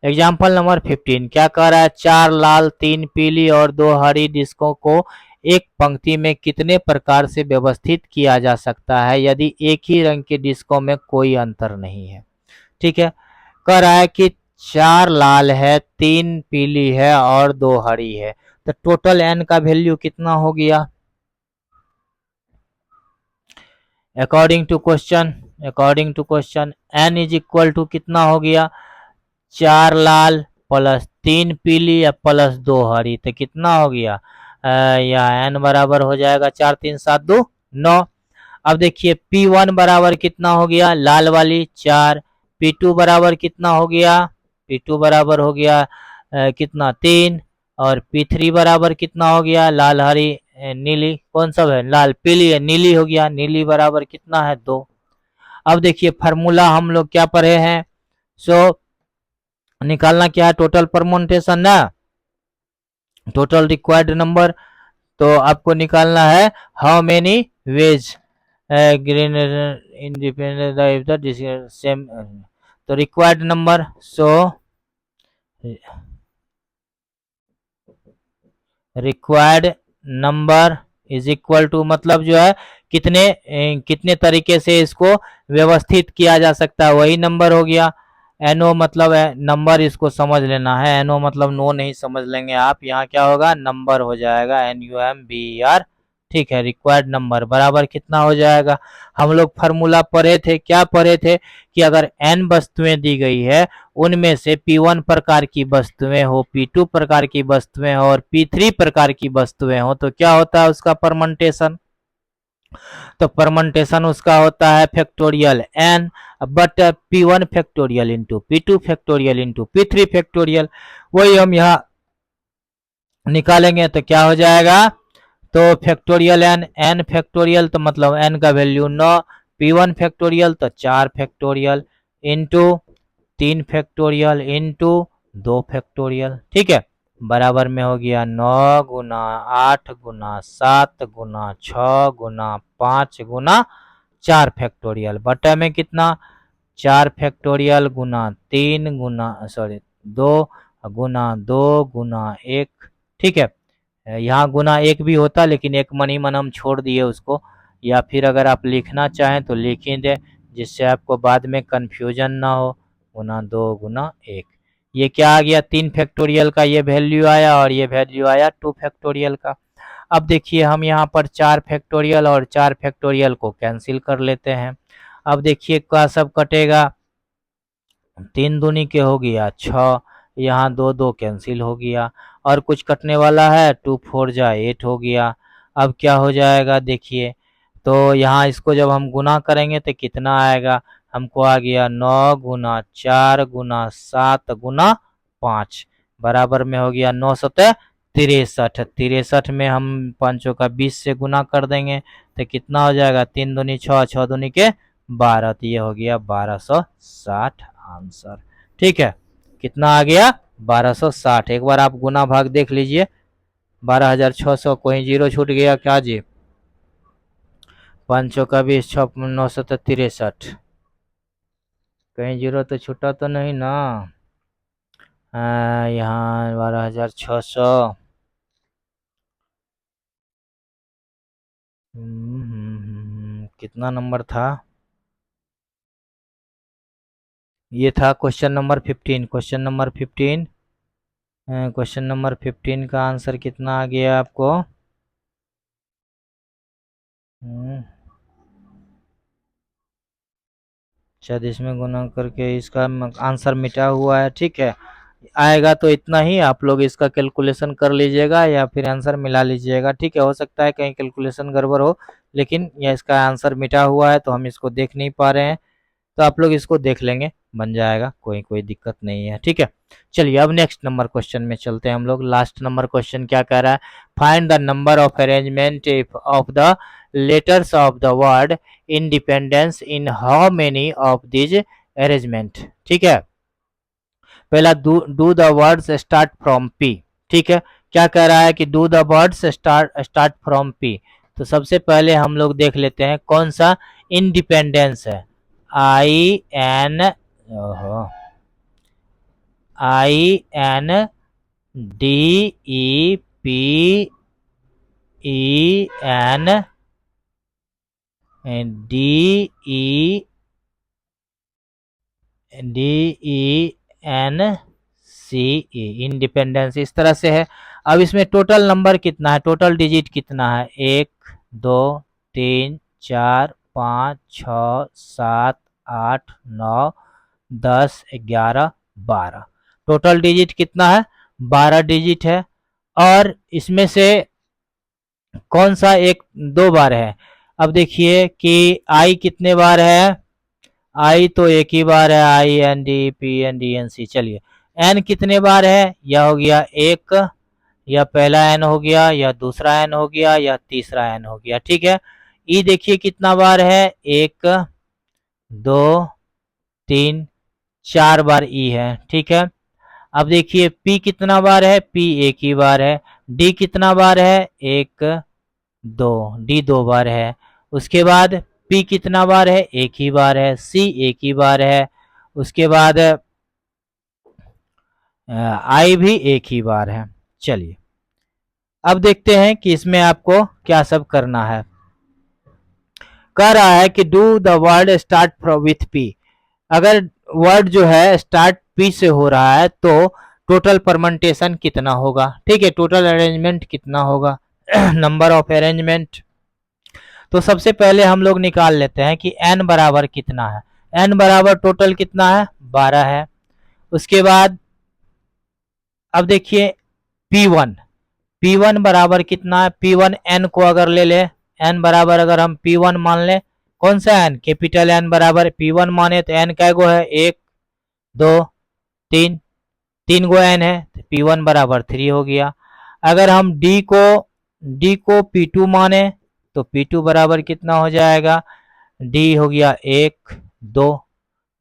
एग्जाम्पल नंबर 15 क्या कह रहा है, 4 लाल 3 पीली और 2 हरी डिस्कों को एक पंक्ति में कितने प्रकार से व्यवस्थित किया जा सकता है यदि एक ही रंग के डिस्कों में कोई अंतर नहीं है। ठीक है, कह रहा है कि 4 लाल है, 3 पीली है और 2 हरी है, तो टोटल एन का वैल्यू कितना हो गया according to question, n is equal to कितना हो गया, 4 लाल प्लस 3 पीली या प्लस 2 हरी, तो कितना हो गया, या एन बराबर हो जाएगा 4 3 7 2 9। अब देखिए P1 बराबर कितना हो गया, लाल वाली 4, P2 बराबर कितना हो गया, P2 बराबर हो गया कितना 3, और P3 बराबर कितना हो गया, लाल हरी नीली, कौन सा है लाल पीली है, नीली हो गया, नीली बराबर कितना है 2। अब देखिए फार्मूला हम लोग क्या पढ़े हैं, सो निकालना क्या है टोटल परम्यूटेशन ना, टोटल रिक्वायर्ड नंबर, तो आपको निकालना है how many ways green independent same, तो required number, so required number is equal to मतलब जो है कितने तरीके से इसको व्यवस्थित किया जा सकता है वही नंबर हो गया। एनओ मतलब है नंबर, इसको समझ लेना है, एनओ मतलब नो नहीं समझ लेंगे आप, यहाँ क्या होगा नंबर हो जाएगा, NUMBER ठीक है, रिक्वायर्ड नंबर बराबर कितना हो जाएगा। हम लोग फार्मूला पढ़े थे, क्या पढ़े थे कि अगर n वस्तुएं दी गई है, उनमें से P1 प्रकार की वस्तुएं हो, P2 प्रकार की वस्तुएं हो और P3 प्रकार की वस्तुएं हो, तो क्या होता है उसका परमंटेशन। तो परमंटेशन उसका होता है factorial n, but P1 factorial into P2 factorial into P3 factorial. वही हम यहाँ निकालेंगे तो क्या हो जाएगा, तो फैक्टोरियल n फैक्टोरियल तो मतलब n का वैल्यू 9, P1 फैक्टोरियल तो 4 factorial into 3 factorial into 2 factorial. ठीक है, बराबर में हो गया 9 गुना 8 गुना 7 गुना 6 गुना 5 गुना 4 फैक्टोरियल, बटा में कितना 4 फैक्टोरियल गुना 3 गुना 2 गुना 2 गुना 1। ठीक है, यहाँ गुना 1 भी होता लेकिन एक मन ही मन हम छोड़ दिए उसको, या फिर अगर आप लिखना चाहें तो लिख ही दें जिससे आपको बाद में कन्फ्यूजन ना हो। गुना 2 गुना 1, ये क्या आ गया 3 फैक्टोरियल का ये वैल्यू आया और ये वैल्यू आया 2 फैक्टोरियल का। अब देखिए हम यहाँ पर 4 फैक्टोरियल और 4 फैक्टोरियल को कैंसिल कर लेते हैं। अब देखिए क्या सब कटेगा, 3 दूनी के हो गया 6, यहाँ 2 2 कैंसिल हो गया और कुछ कटने वाला है, 2 4 जा 8 हो गया। अब क्या हो जाएगा देखिए, तो यहाँ इसको जब हम गुना करेंगे तो कितना आएगा, हमको आ गया 9 गुना 4 गुना 7 गुना 5, बराबर में हो गया 9 सतह 63। 63 में हम पाँचों का 20 से गुना कर देंगे तो कितना हो जाएगा, 3 दूनी 6, 6 दूनी के 12, तो ये हो गया 1260 आंसर। ठीक है, कितना आ गया 1260। एक बार आप गुना भाग देख लीजिए, 12,600, कोई जीरो छूट गया क्या जी, 5 का 20, 6 9 63, कहीं जीरो तो छूटा तो नहीं ना। यहाँ 12,600, कितना नंबर था, ये था question number 15। Question number 15, question number 15 का आंसर कितना आ गया आपको, शायद इसमें गुना करके इसका आंसर मिटा हुआ है। ठीक है, आएगा तो इतना ही, आप लोग इसका कैलकुलेशन कर लीजिएगा या फिर आंसर मिला लीजिएगा। ठीक है, हो सकता है कहीं कैलकुलेशन गड़बड़ हो, लेकिन यह इसका आंसर मिटा हुआ है तो हम इसको देख नहीं पा रहे हैं, तो आप लोग इसको देख लेंगे, बन जाएगा, कोई दिक्कत नहीं है। ठीक है, चलिए अब नेक्स्ट नंबर क्वेश्चन में चलते हैं हम लोग। लास्ट नंबर क्वेश्चन क्या कह रहा है, find the number of arrangement of the letters of the word independence in how many of these arrangement. ठीक है, पहला do the words start from P. ठीक है, क्या कह रहा है कि do the words start from P, तो सबसे पहले हम लोग देख लेते हैं कौन सा इंडिपेंडेंस है, IN DEPENDENCE, इंडिपेंडेंस इस तरह से है। अब इसमें टोटल नंबर कितना है, टोटल डिजिट कितना है, 1 2 3 4 5 6 7 8 9 10 11 12, टोटल डिजिट कितना है, 12 डिजिट है। और इसमें से कौन सा एक 2 बार है, अब देखिए कि आई कितने बार है, आई तो एक ही बार है, INDPNDNC। चलिए एन कितने बार है, यह हो गया एक, या पहला एन हो गया, या दूसरा एन हो गया, या तीसरा एन हो गया। ठीक है, ई देखिए कितना बार है, 1 2 3 4 बार ई है। ठीक है, अब देखिए पी कितना बार है, पी एक ही बार है। डी कितना बार है, 1 2, डी 2 बार है। उसके बाद पी कितना बार है, एक ही बार है। सी एक ही बार है। उसके बाद आई भी एक ही बार है। चलिए अब देखते हैं कि इसमें आपको क्या सब करना है। कह रहा है कि do the word start with P, अगर वर्ड जो है स्टार्ट पी से हो रहा है तो टोटल परमेंटेशन कितना होगा। ठीक है, टोटल अरेंजमेंट कितना होगा, नंबर ऑफ अरेंजमेंट। तो सबसे पहले हम लोग निकाल लेते हैं कि n बराबर कितना है। n बराबर टोटल कितना है, 12 है। उसके बाद अब देखिए P1, P1 बराबर कितना है, P1 n को अगर ले ले, n बराबर अगर हम P1 मान ले, कौन सा n, कैपिटल N बराबर P1 माने तो n क्या गो है, 1 2 3, 3 गो n है तो P1 बराबर 3 हो गया। अगर हम D को P2 माने तो P2 बराबर कितना हो जाएगा, D हो गया 1 2,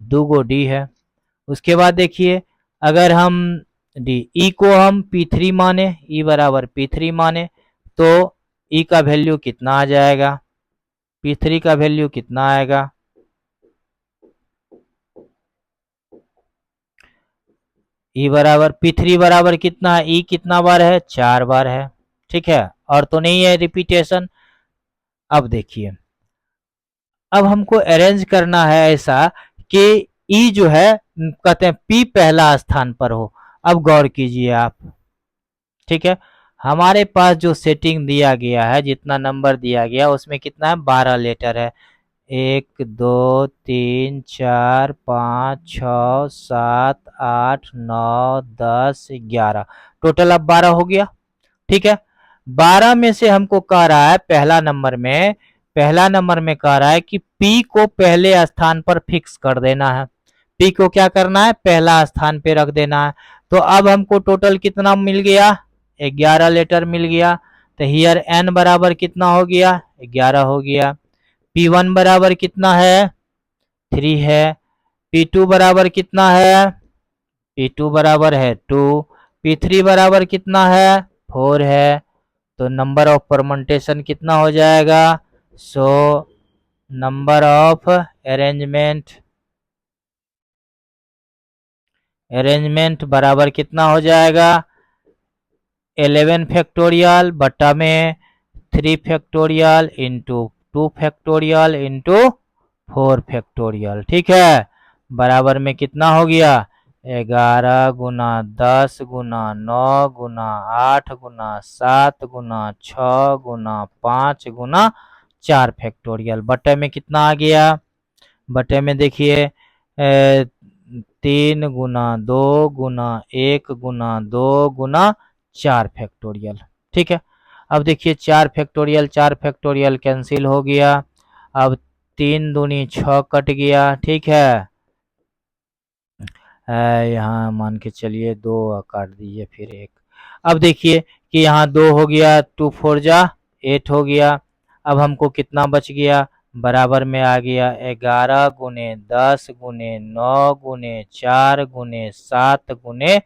2 गो D है। उसके बाद देखिए अगर हम ई को हम P3 माने, ई बराबर P3 माने तो ई का वैल्यू कितना आ जाएगा, P3 का वैल्यू कितना आएगा, ई बराबर P3 बराबर कितना है, ई कितना बार है, 4 बार है। ठीक है, और तो नहीं है रिपीटेशन। अब देखिए अब हमको अरेंज करना है ऐसा कि ई जो है कहते हैं पी पहला स्थान पर हो। अब गौर कीजिए आप, ठीक है, हमारे पास जो सेटिंग दिया गया है, जितना नंबर दिया गया उसमें कितना है, 12 लेटर है, 1 2 3 4 5 6 7 8 9 10 11, टोटल अब 12 हो गया। ठीक है, 12 में से हमको कह रहा है पहला नंबर में कह रहा है कि P को पहले स्थान पर फिक्स कर देना है। P को क्या करना है, पहला स्थान पे रख देना है। तो अब हमको टोटल कितना मिल गया, 11 लेटर मिल गया। तो हियर n बराबर कितना हो गया, 11 हो गया। P1 बराबर कितना है, 3 है। P2 बराबर कितना है, P2 बराबर है 2। P3 बराबर कितना है, 4 है। तो नंबर ऑफ परमुटेशन कितना हो जाएगा, सो नंबर ऑफ अरेंजमेंट बराबर कितना हो जाएगा, 11 फैक्टोरियल बटा में 3 factorial into 2 factorial into 4 factorial. ठीक है, बराबर में कितना हो गया, 11 गुना 10 गुना 9 गुना 8 गुना 7 गुना 6 गुना 5 गुना 4 फैक्टोरियल, बटे में कितना आ गया, बटे में देखिए 3 गुना 2 गुना 1 गुना 2 गुना 4 फैक्टोरियल। ठीक है, अब देखिए 4 फैक्टोरियल कैंसिल हो गया। अब 3 दूनी 6 कट गया। ठीक है, यहाँ मान के चलिए 2 काट दीजिए फिर 1। अब देखिए कि यहाँ 2 हो गया, 2 4 जा 8 हो गया। अब हमको कितना बच गया, बराबर में आ गया 11 गुने 10 गुने 9 गुने 4 गुने 7 गुने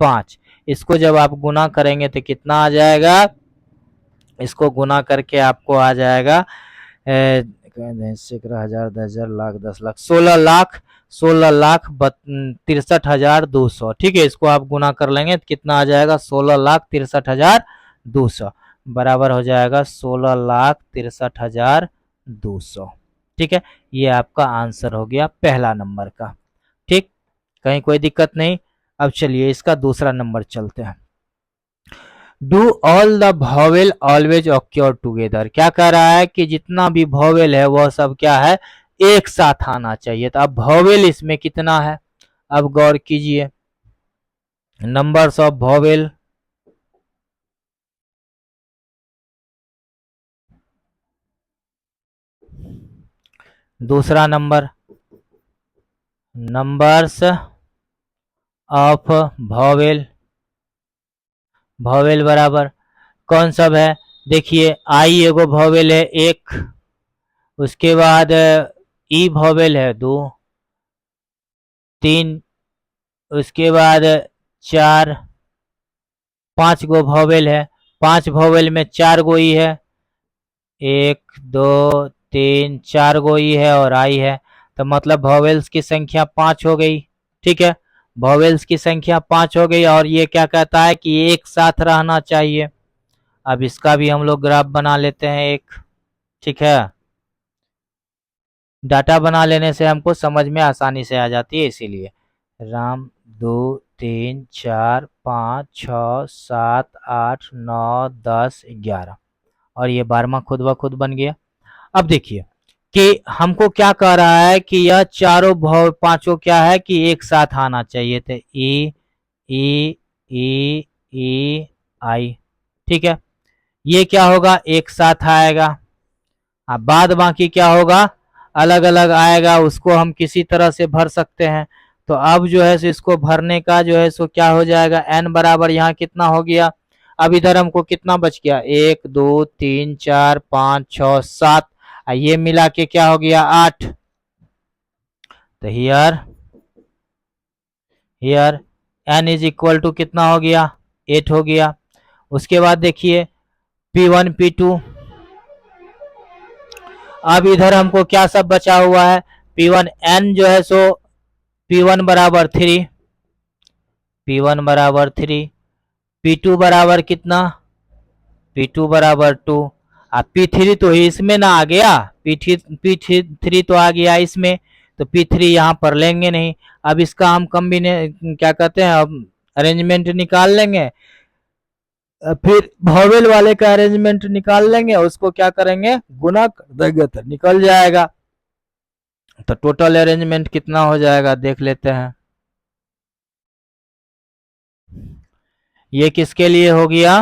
5। इसको जब आप गुना करेंगे तो कितना आ जाएगा, इसको गुना करके आपको आ जाएगा 10,000 10,000 लाख 10 लाख 16,63,200। ठीक है, इसको आप गुना कर लेंगे तो कितना आ जाएगा, 16,63,200 बराबर हो जाएगा 16,63,200। ठीक है, ये आपका आंसर हो गया पहला नंबर का। ठीक, कहीं कोई दिक्कत नहीं। अब चलिए इसका दूसरा नंबर चलते हैं। Do all the vowel always occur together, क्या कह रहा है कि जितना भी वॉवेल है वह सब क्या है, एक साथ आना चाहिए। तो अब वॉवेल इसमें कितना है, अब गौर कीजिए, नंबर्स ऑफ वॉवेल, दूसरा number numbers of vowel, vowel बराबर कौन सब है, देखिए आई एगो वॉवेल है 1, उसके बाद ई वॉवेल है 2 3, उसके बाद 4 5 गो वॉवेल है, 5 वॉवेल में 4 गो ई है, 1 2 3 4 गो ई है और आई है। तो मतलब वॉवेल्स की संख्या 5 हो गई। ठीक है, वॉवेल्स की संख्या 5 हो गई और ये क्या कहता है कि एक साथ रहना चाहिए। अब इसका भी हम लोग ग्राफ बना लेते हैं एक। ठीक है, डाटा बना लेने से हमको समझ में आसानी से आ जाती है, इसीलिए राम 2 3 4 5 6 7 8 9 10 11। और ये 12वां खुद ब खुद बन गया। अब देखिए कि हमको क्या कह रहा है कि यह चारों पांचों क्या है कि एक साथ आना चाहिए थे, ई ई ई ई आई, ठीक है। ये क्या होगा, एक साथ आएगा। अब बाद बाकी क्या होगा, अलग अलग आएगा, उसको हम किसी तरह से भर सकते हैं। तो अब जो है सो इसको भरने का जो है सो क्या हो जाएगा, n बराबर यहाँ कितना हो गया, अब इधर हमको कितना बच गया, 1 2 3 4 5 6 7, ये मिला के क्या हो गया 8। तो here n is equal to कितना हो गया, 8 हो गया। उसके बाद देखिए P1 P2, अब इधर हमको क्या सब बचा हुआ है, P1 n जो है सो P1 बराबर 3, P1 बराबर 3, P2 बराबर कितना, P2 बराबर 2, अब P3 तो इसमें ना आ गया, P3 तो आ गया इसमें, तो P3 यहाँ पर लेंगे नहीं। अब इसका हम क्या कहते हैं, अब अरेंजमेंट निकाल लेंगे, फिर वोवेल वाले का अरेंजमेंट निकाल लेंगे, उसको क्या करेंगे, गुना कर देंगे तो निकल जाएगा। तो टोटल अरेंजमेंट कितना हो जाएगा देख लेते हैं। ये किसके लिए हो गया,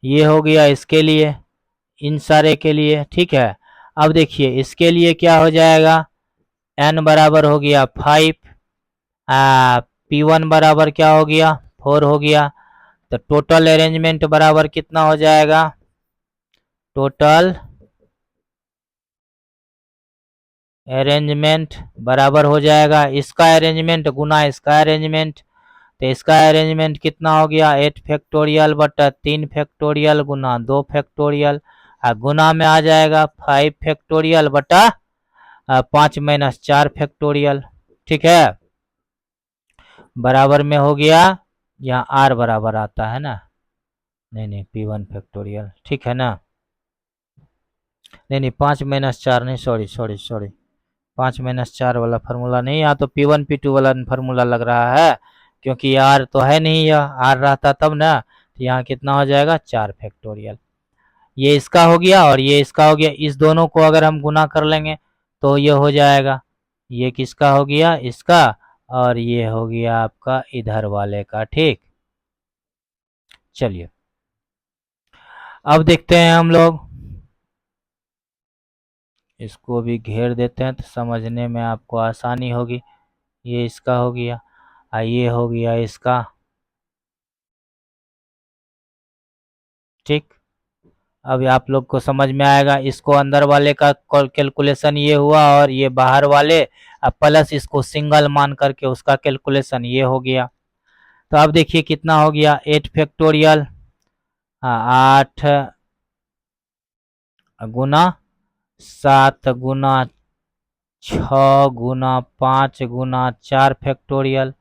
ये हो गया इसके लिए, इन सारे के लिए, ठीक है। अब देखिए इसके लिए क्या हो जाएगा, n बराबर हो गया 5, P1 बराबर क्या हो गया 4 हो गया। तो टोटल अरेंजमेंट बराबर कितना हो जाएगा, टोटल अरेंजमेंट बराबर हो जाएगा इसका अरेंजमेंट गुना इसका अरेंजमेंट। तो इसका अरेंजमेंट कितना हो गया, 8 फैक्टोरियल बटा 3 फैक्टोरियल गुना 2 फैक्टोरियल, गुना में आ जाएगा 5 फैक्टोरियल बटा 5 माइनस 4 फैक्टोरियल, ठीक है। बराबर में हो गया, यहाँ r बराबर आता है ना, नहीं P1 फैक्टोरियल, ठीक है ना, नहीं 5 माइनस 4 नहीं, सॉरी 5 माइनस 4 वाला फार्मूला नहीं, यहाँ तो P1 P2 वाला फार्मूला लग रहा है, क्योंकि r तो है नहीं, यह r रहता तब ना। तो यहाँ कितना हो जाएगा 4 फैक्टोरियल, ये इसका हो गया और ये इसका हो गया, इस दोनों को अगर हम गुना कर लेंगे तो ये हो जाएगा, ये किसका हो गया इसका, और ये हो गया आपका इधर वाले का, ठीक। चलिए अब देखते हैं हम लोग, इसको भी घेर देते हैं तो समझने में आपको आसानी होगी। ये इसका हो गया, ये हो गया इसका, ठीक। अब आप लोग को समझ में आएगा, इसको अंदर वाले का कैलकुलेशन ये हुआ और ये बाहर वाले, अब प्लस इसको सिंगल मान करके उसका कैलकुलेशन ये हो गया। तो अब देखिए कितना हो गया, 8 फैक्टोरियल, 8 गुना 7 गुना 6 गुना 5 गुना 4 फैक्टोरियल,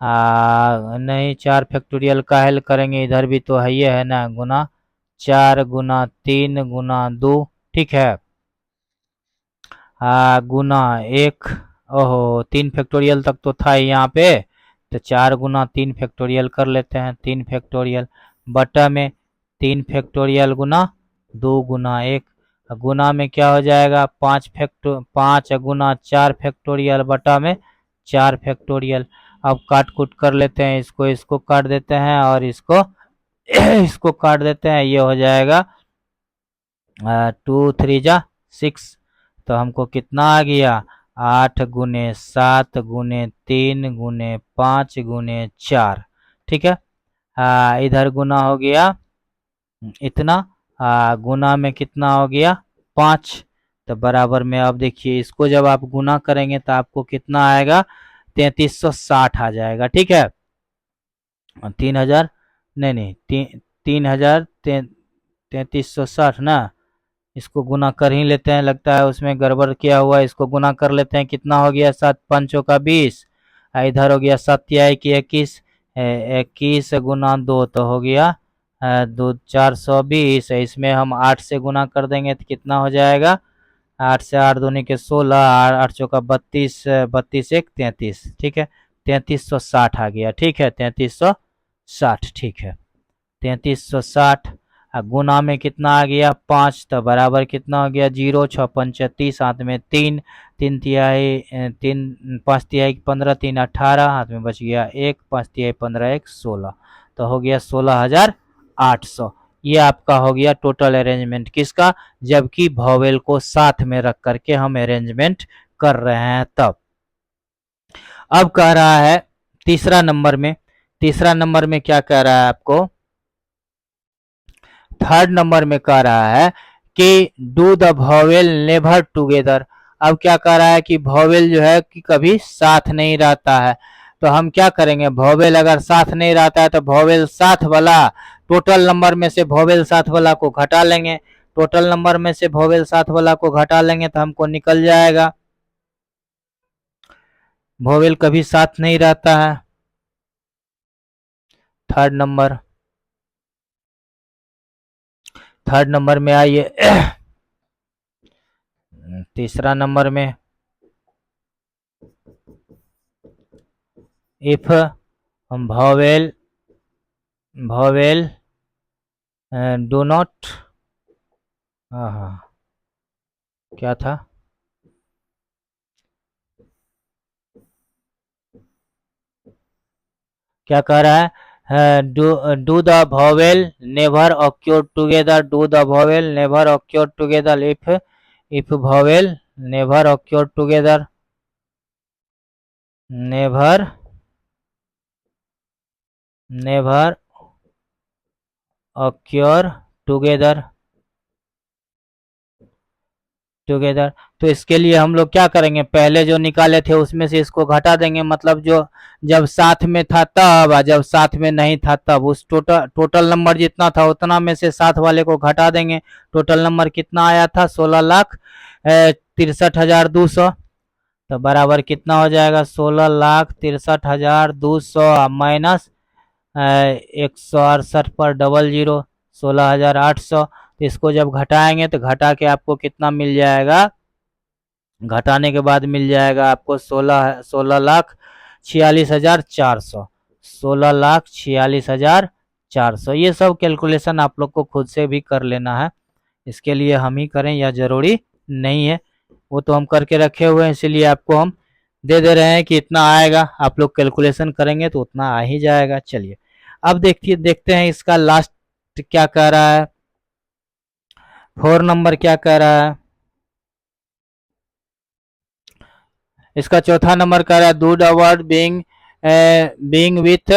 नहीं 4 फैक्टोरियल का हेल करेंगे, इधर भी तो है ये है ना, गुना 4 गुना 3 गुना 2, ठीक है, गुना 1, ओहो 3 फैक्टोरियल तक तो था यहाँ पे, तो 4 गुना 3 फैक्टोरियल कर लेते हैं, 3 फैक्टोरियल बटा में 3 फैक्टोरियल गुना 2 गुना 1, गुना में क्या हो जाएगा 5 गुना 4 फैक्टोरियल बटा में 4 फैक्टोरियल। अब काट कूट कर लेते हैं, इसको काट देते हैं और इसको इसको काट देते हैं, ये हो जाएगा 2 3 जा 6। तो हमको कितना आ गया, 8 गुने 7 गुने 3 गुने 5 गुने 4, ठीक है। इधर गुना हो गया इतना, गुना में कितना हो गया 5। तो बराबर में अब देखिए इसको जब आप गुना करेंगे तो आपको कितना आएगा, 3360 आ जाएगा, ठीक है। 3000 नहीं 3000 3360 ना, इसको गुना कर ही लेते हैं, लगता है उसमें गड़बड़ किया हुआ है, इसको गुना कर लेते हैं, कितना हो गया 7 पंचों का 20, इधर हो गया 7 की 21, 21 गुना 2 तो हो गया 420, इसमें हम 8 से गुना कर देंगे तो कितना हो जाएगा, 8 से 8 दूनी के 16, 8 चौका 32, 32 1 33, ठीक है, 3360 आ गया, ठीक है 3360, ठीक है। 3360, गुना में कितना आ गया 5, तो बराबर कितना हो गया 0, 6 पंच 30, हाथ में 3, 3 तिहाई 3 5 तिहाई 15, 3 18, हाथ में बच गया 1, 5 तिहाई 15 1 16, तो हो गया 16,800। ये आपका हो गया टोटल अरेंजमेंट किसका, जबकि वॉवेल को साथ में रख करके हम अरेंजमेंट कर रहे हैं तब। अब कह रहा है तीसरा नंबर में क्या कह रहा है आपको, थर्ड नंबर में कह रहा है कि do the vowel never together. अब क्या कह रहा है कि वॉवेल जो है कि कभी साथ नहीं रहता है, तो हम क्या करेंगे, वॉवेल अगर साथ नहीं रहता है तो वॉवेल साथ वाला टोटल नंबर में से वॉवेल साथ वाला को घटा लेंगे, टोटल नंबर में से वॉवेल साथ वाला को घटा लेंगे तो हमको निकल जाएगा वॉवेल कभी साथ नहीं रहता है। थर्ड नंबर में आइए तीसरा नंबर में, इफ वॉवेल डू नॉट, क्या था, क्या कह रहा है, do the vowel never occur together, do the vowel never occur together, if vowel never occur together, never occur together, तो इसके लिए हम लोग क्या करेंगे, पहले जो निकाले थे उसमें से इसको घटा देंगे, मतलब जो जब साथ में था तब, जब साथ में नहीं था तब, उस टोटल नंबर जितना था उतना में से साथ वाले को घटा देंगे। टोटल नंबर कितना आया था 16,63,200, तो बराबर कितना हो जाएगा 16,63,200 माइनस 168 पर डबल जीरो 16,800, तो इसको जब घटाएंगे तो घटा के आपको कितना मिल जाएगा, घटाने के बाद मिल जाएगा आपको 16,46,400, 16,46,400। ये सब कैलकुलेशन आप लोग को खुद से भी कर लेना है, इसके लिए हम ही करें या जरूरी नहीं है, वो तो हम करके रखे हुए हैं, इसीलिए आपको हम दे दे रहे हैं कि इतना आएगा, आप लोग कैलकुलेशन करेंगे तो उतना आ ही जाएगा। चलिए अब देखते हैं इसका लास्ट क्या कह रहा है, 4 नंबर क्या कह रहा है, इसका चौथा नंबर कह रहा है do the word being with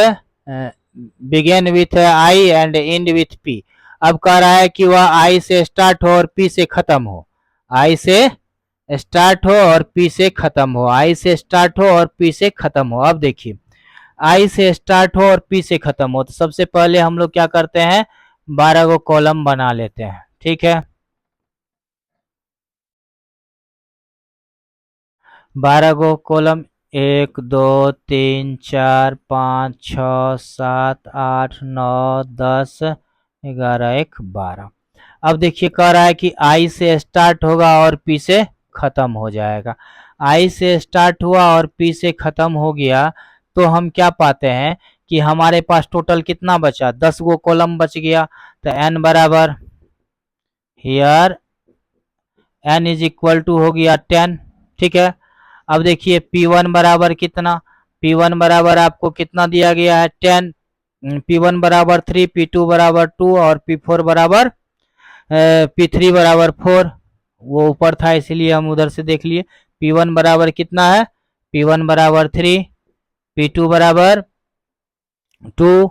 begin with I and and with P. अब कह रहा है कि वह आई से स्टार्ट हो और पी से खत्म हो, आई से स्टार्ट हो और पी से खत्म हो, आई से स्टार्ट हो और पी से खत्म हो। अब देखिए आई से स्टार्ट हो और पी से खत्म हो, तो सबसे पहले हम लोग क्या करते हैं 12 को कॉलम बना लेते हैं, ठीक है, 12 को कॉलम 1 2 3 4 5 6 7 8 9 10 11 1 12। अब देखिए कह रहा है कि आई से स्टार्ट होगा और पी से खत्म हो जाएगा, आई से स्टार्ट हुआ और पी से खत्म हो गया, तो हम क्या पाते हैं कि हमारे पास टोटल कितना बचा 10 गो कॉलम बच गया, तो एन बराबर here n is equal to हो गया 10, ठीक है। अब देखिए P1 बराबर कितना, P1 बराबर आपको कितना दिया गया है 10, P1 बराबर 3, P2 बराबर 2 और P4 बराबर P3 बराबर 4, वो ऊपर था इसीलिए हम उधर से देख लिए। P1 बराबर कितना है, P1 बराबर 3, P2 बराबर 2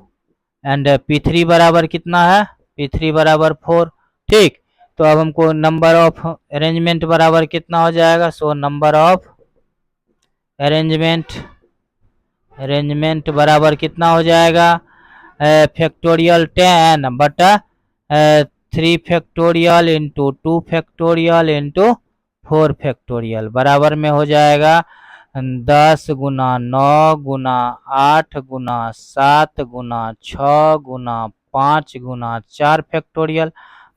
एंड P3 बराबर कितना है, P3 बराबर 4, ठीक। तो अब हमको नंबर ऑफ अरेंजमेंट बराबर कितना हो जाएगा, सो नंबर ऑफ अरेंजमेंट बराबर कितना हो जाएगा फैक्टोरियल 10 बटा 3 factorial into 2 factorial into 4 factorial, बराबर में हो जाएगा 10 गुना 9 गुना 8 गुना 7 गुना 6 गुना 5 गुना 4 फैक्टोरियल,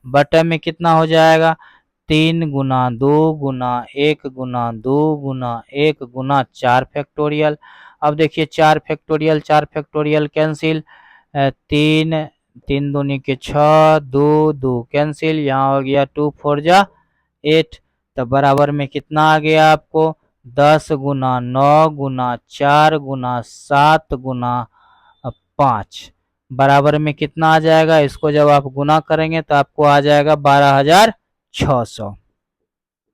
बटे में कितना हो जाएगा 3 गुना 2 गुना 1 गुना 2 गुना 1 गुना 4 फैक्टोरियल। अब देखिए 4 फैक्टोरियल कैंसिल, 3 3 दूनी के 6, 2 2 कैंसिल, यहाँ हो गया 2 4 जा 8, तो बराबर में कितना आ गया आपको 10 गुना 9 गुना 4 गुना 7 गुना 5 बराबर में कितना आ जाएगा। इसको जब आप गुना करेंगे तो आपको आ जाएगा 12,600,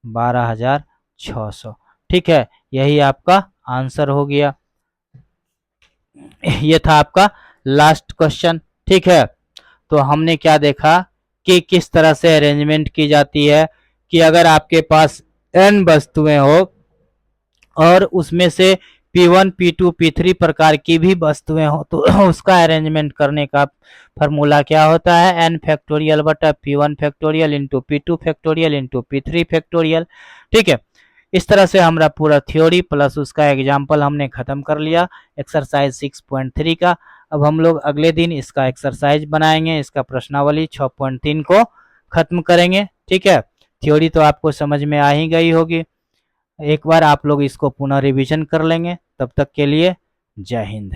12,600। ठीक है, यही आपका आंसर हो गया। ये था आपका लास्ट क्वेश्चन। ठीक है, तो हमने क्या देखा कि किस तरह से अरेंजमेंट की जाती है, कि अगर आपके पास n वस्तुएं हो और उसमें से P1 P2 P3 प्रकार की भी वस्तुएं हो तो उसका अरेंजमेंट करने का फॉर्मूला क्या होता है, n फैक्टोरियल बटा P1 factorial into P2 factorial into P3 factorial. ठीक है, इस तरह से हमारा पूरा थ्योरी प्लस उसका एग्जाम्पल हमने खत्म कर लिया एक्सरसाइज 6.3 का। अब हम लोग अगले दिन इसका एक्सरसाइज बनाएंगे, इसका प्रश्नावली 6.3 को खत्म करेंगे। ठीक है, थ्योरी तो आपको समझ में आ ही गई होगी, एक बार आप लोग इसको पुनः रिवीजन कर लेंगे। तब तक के लिए जय हिंद।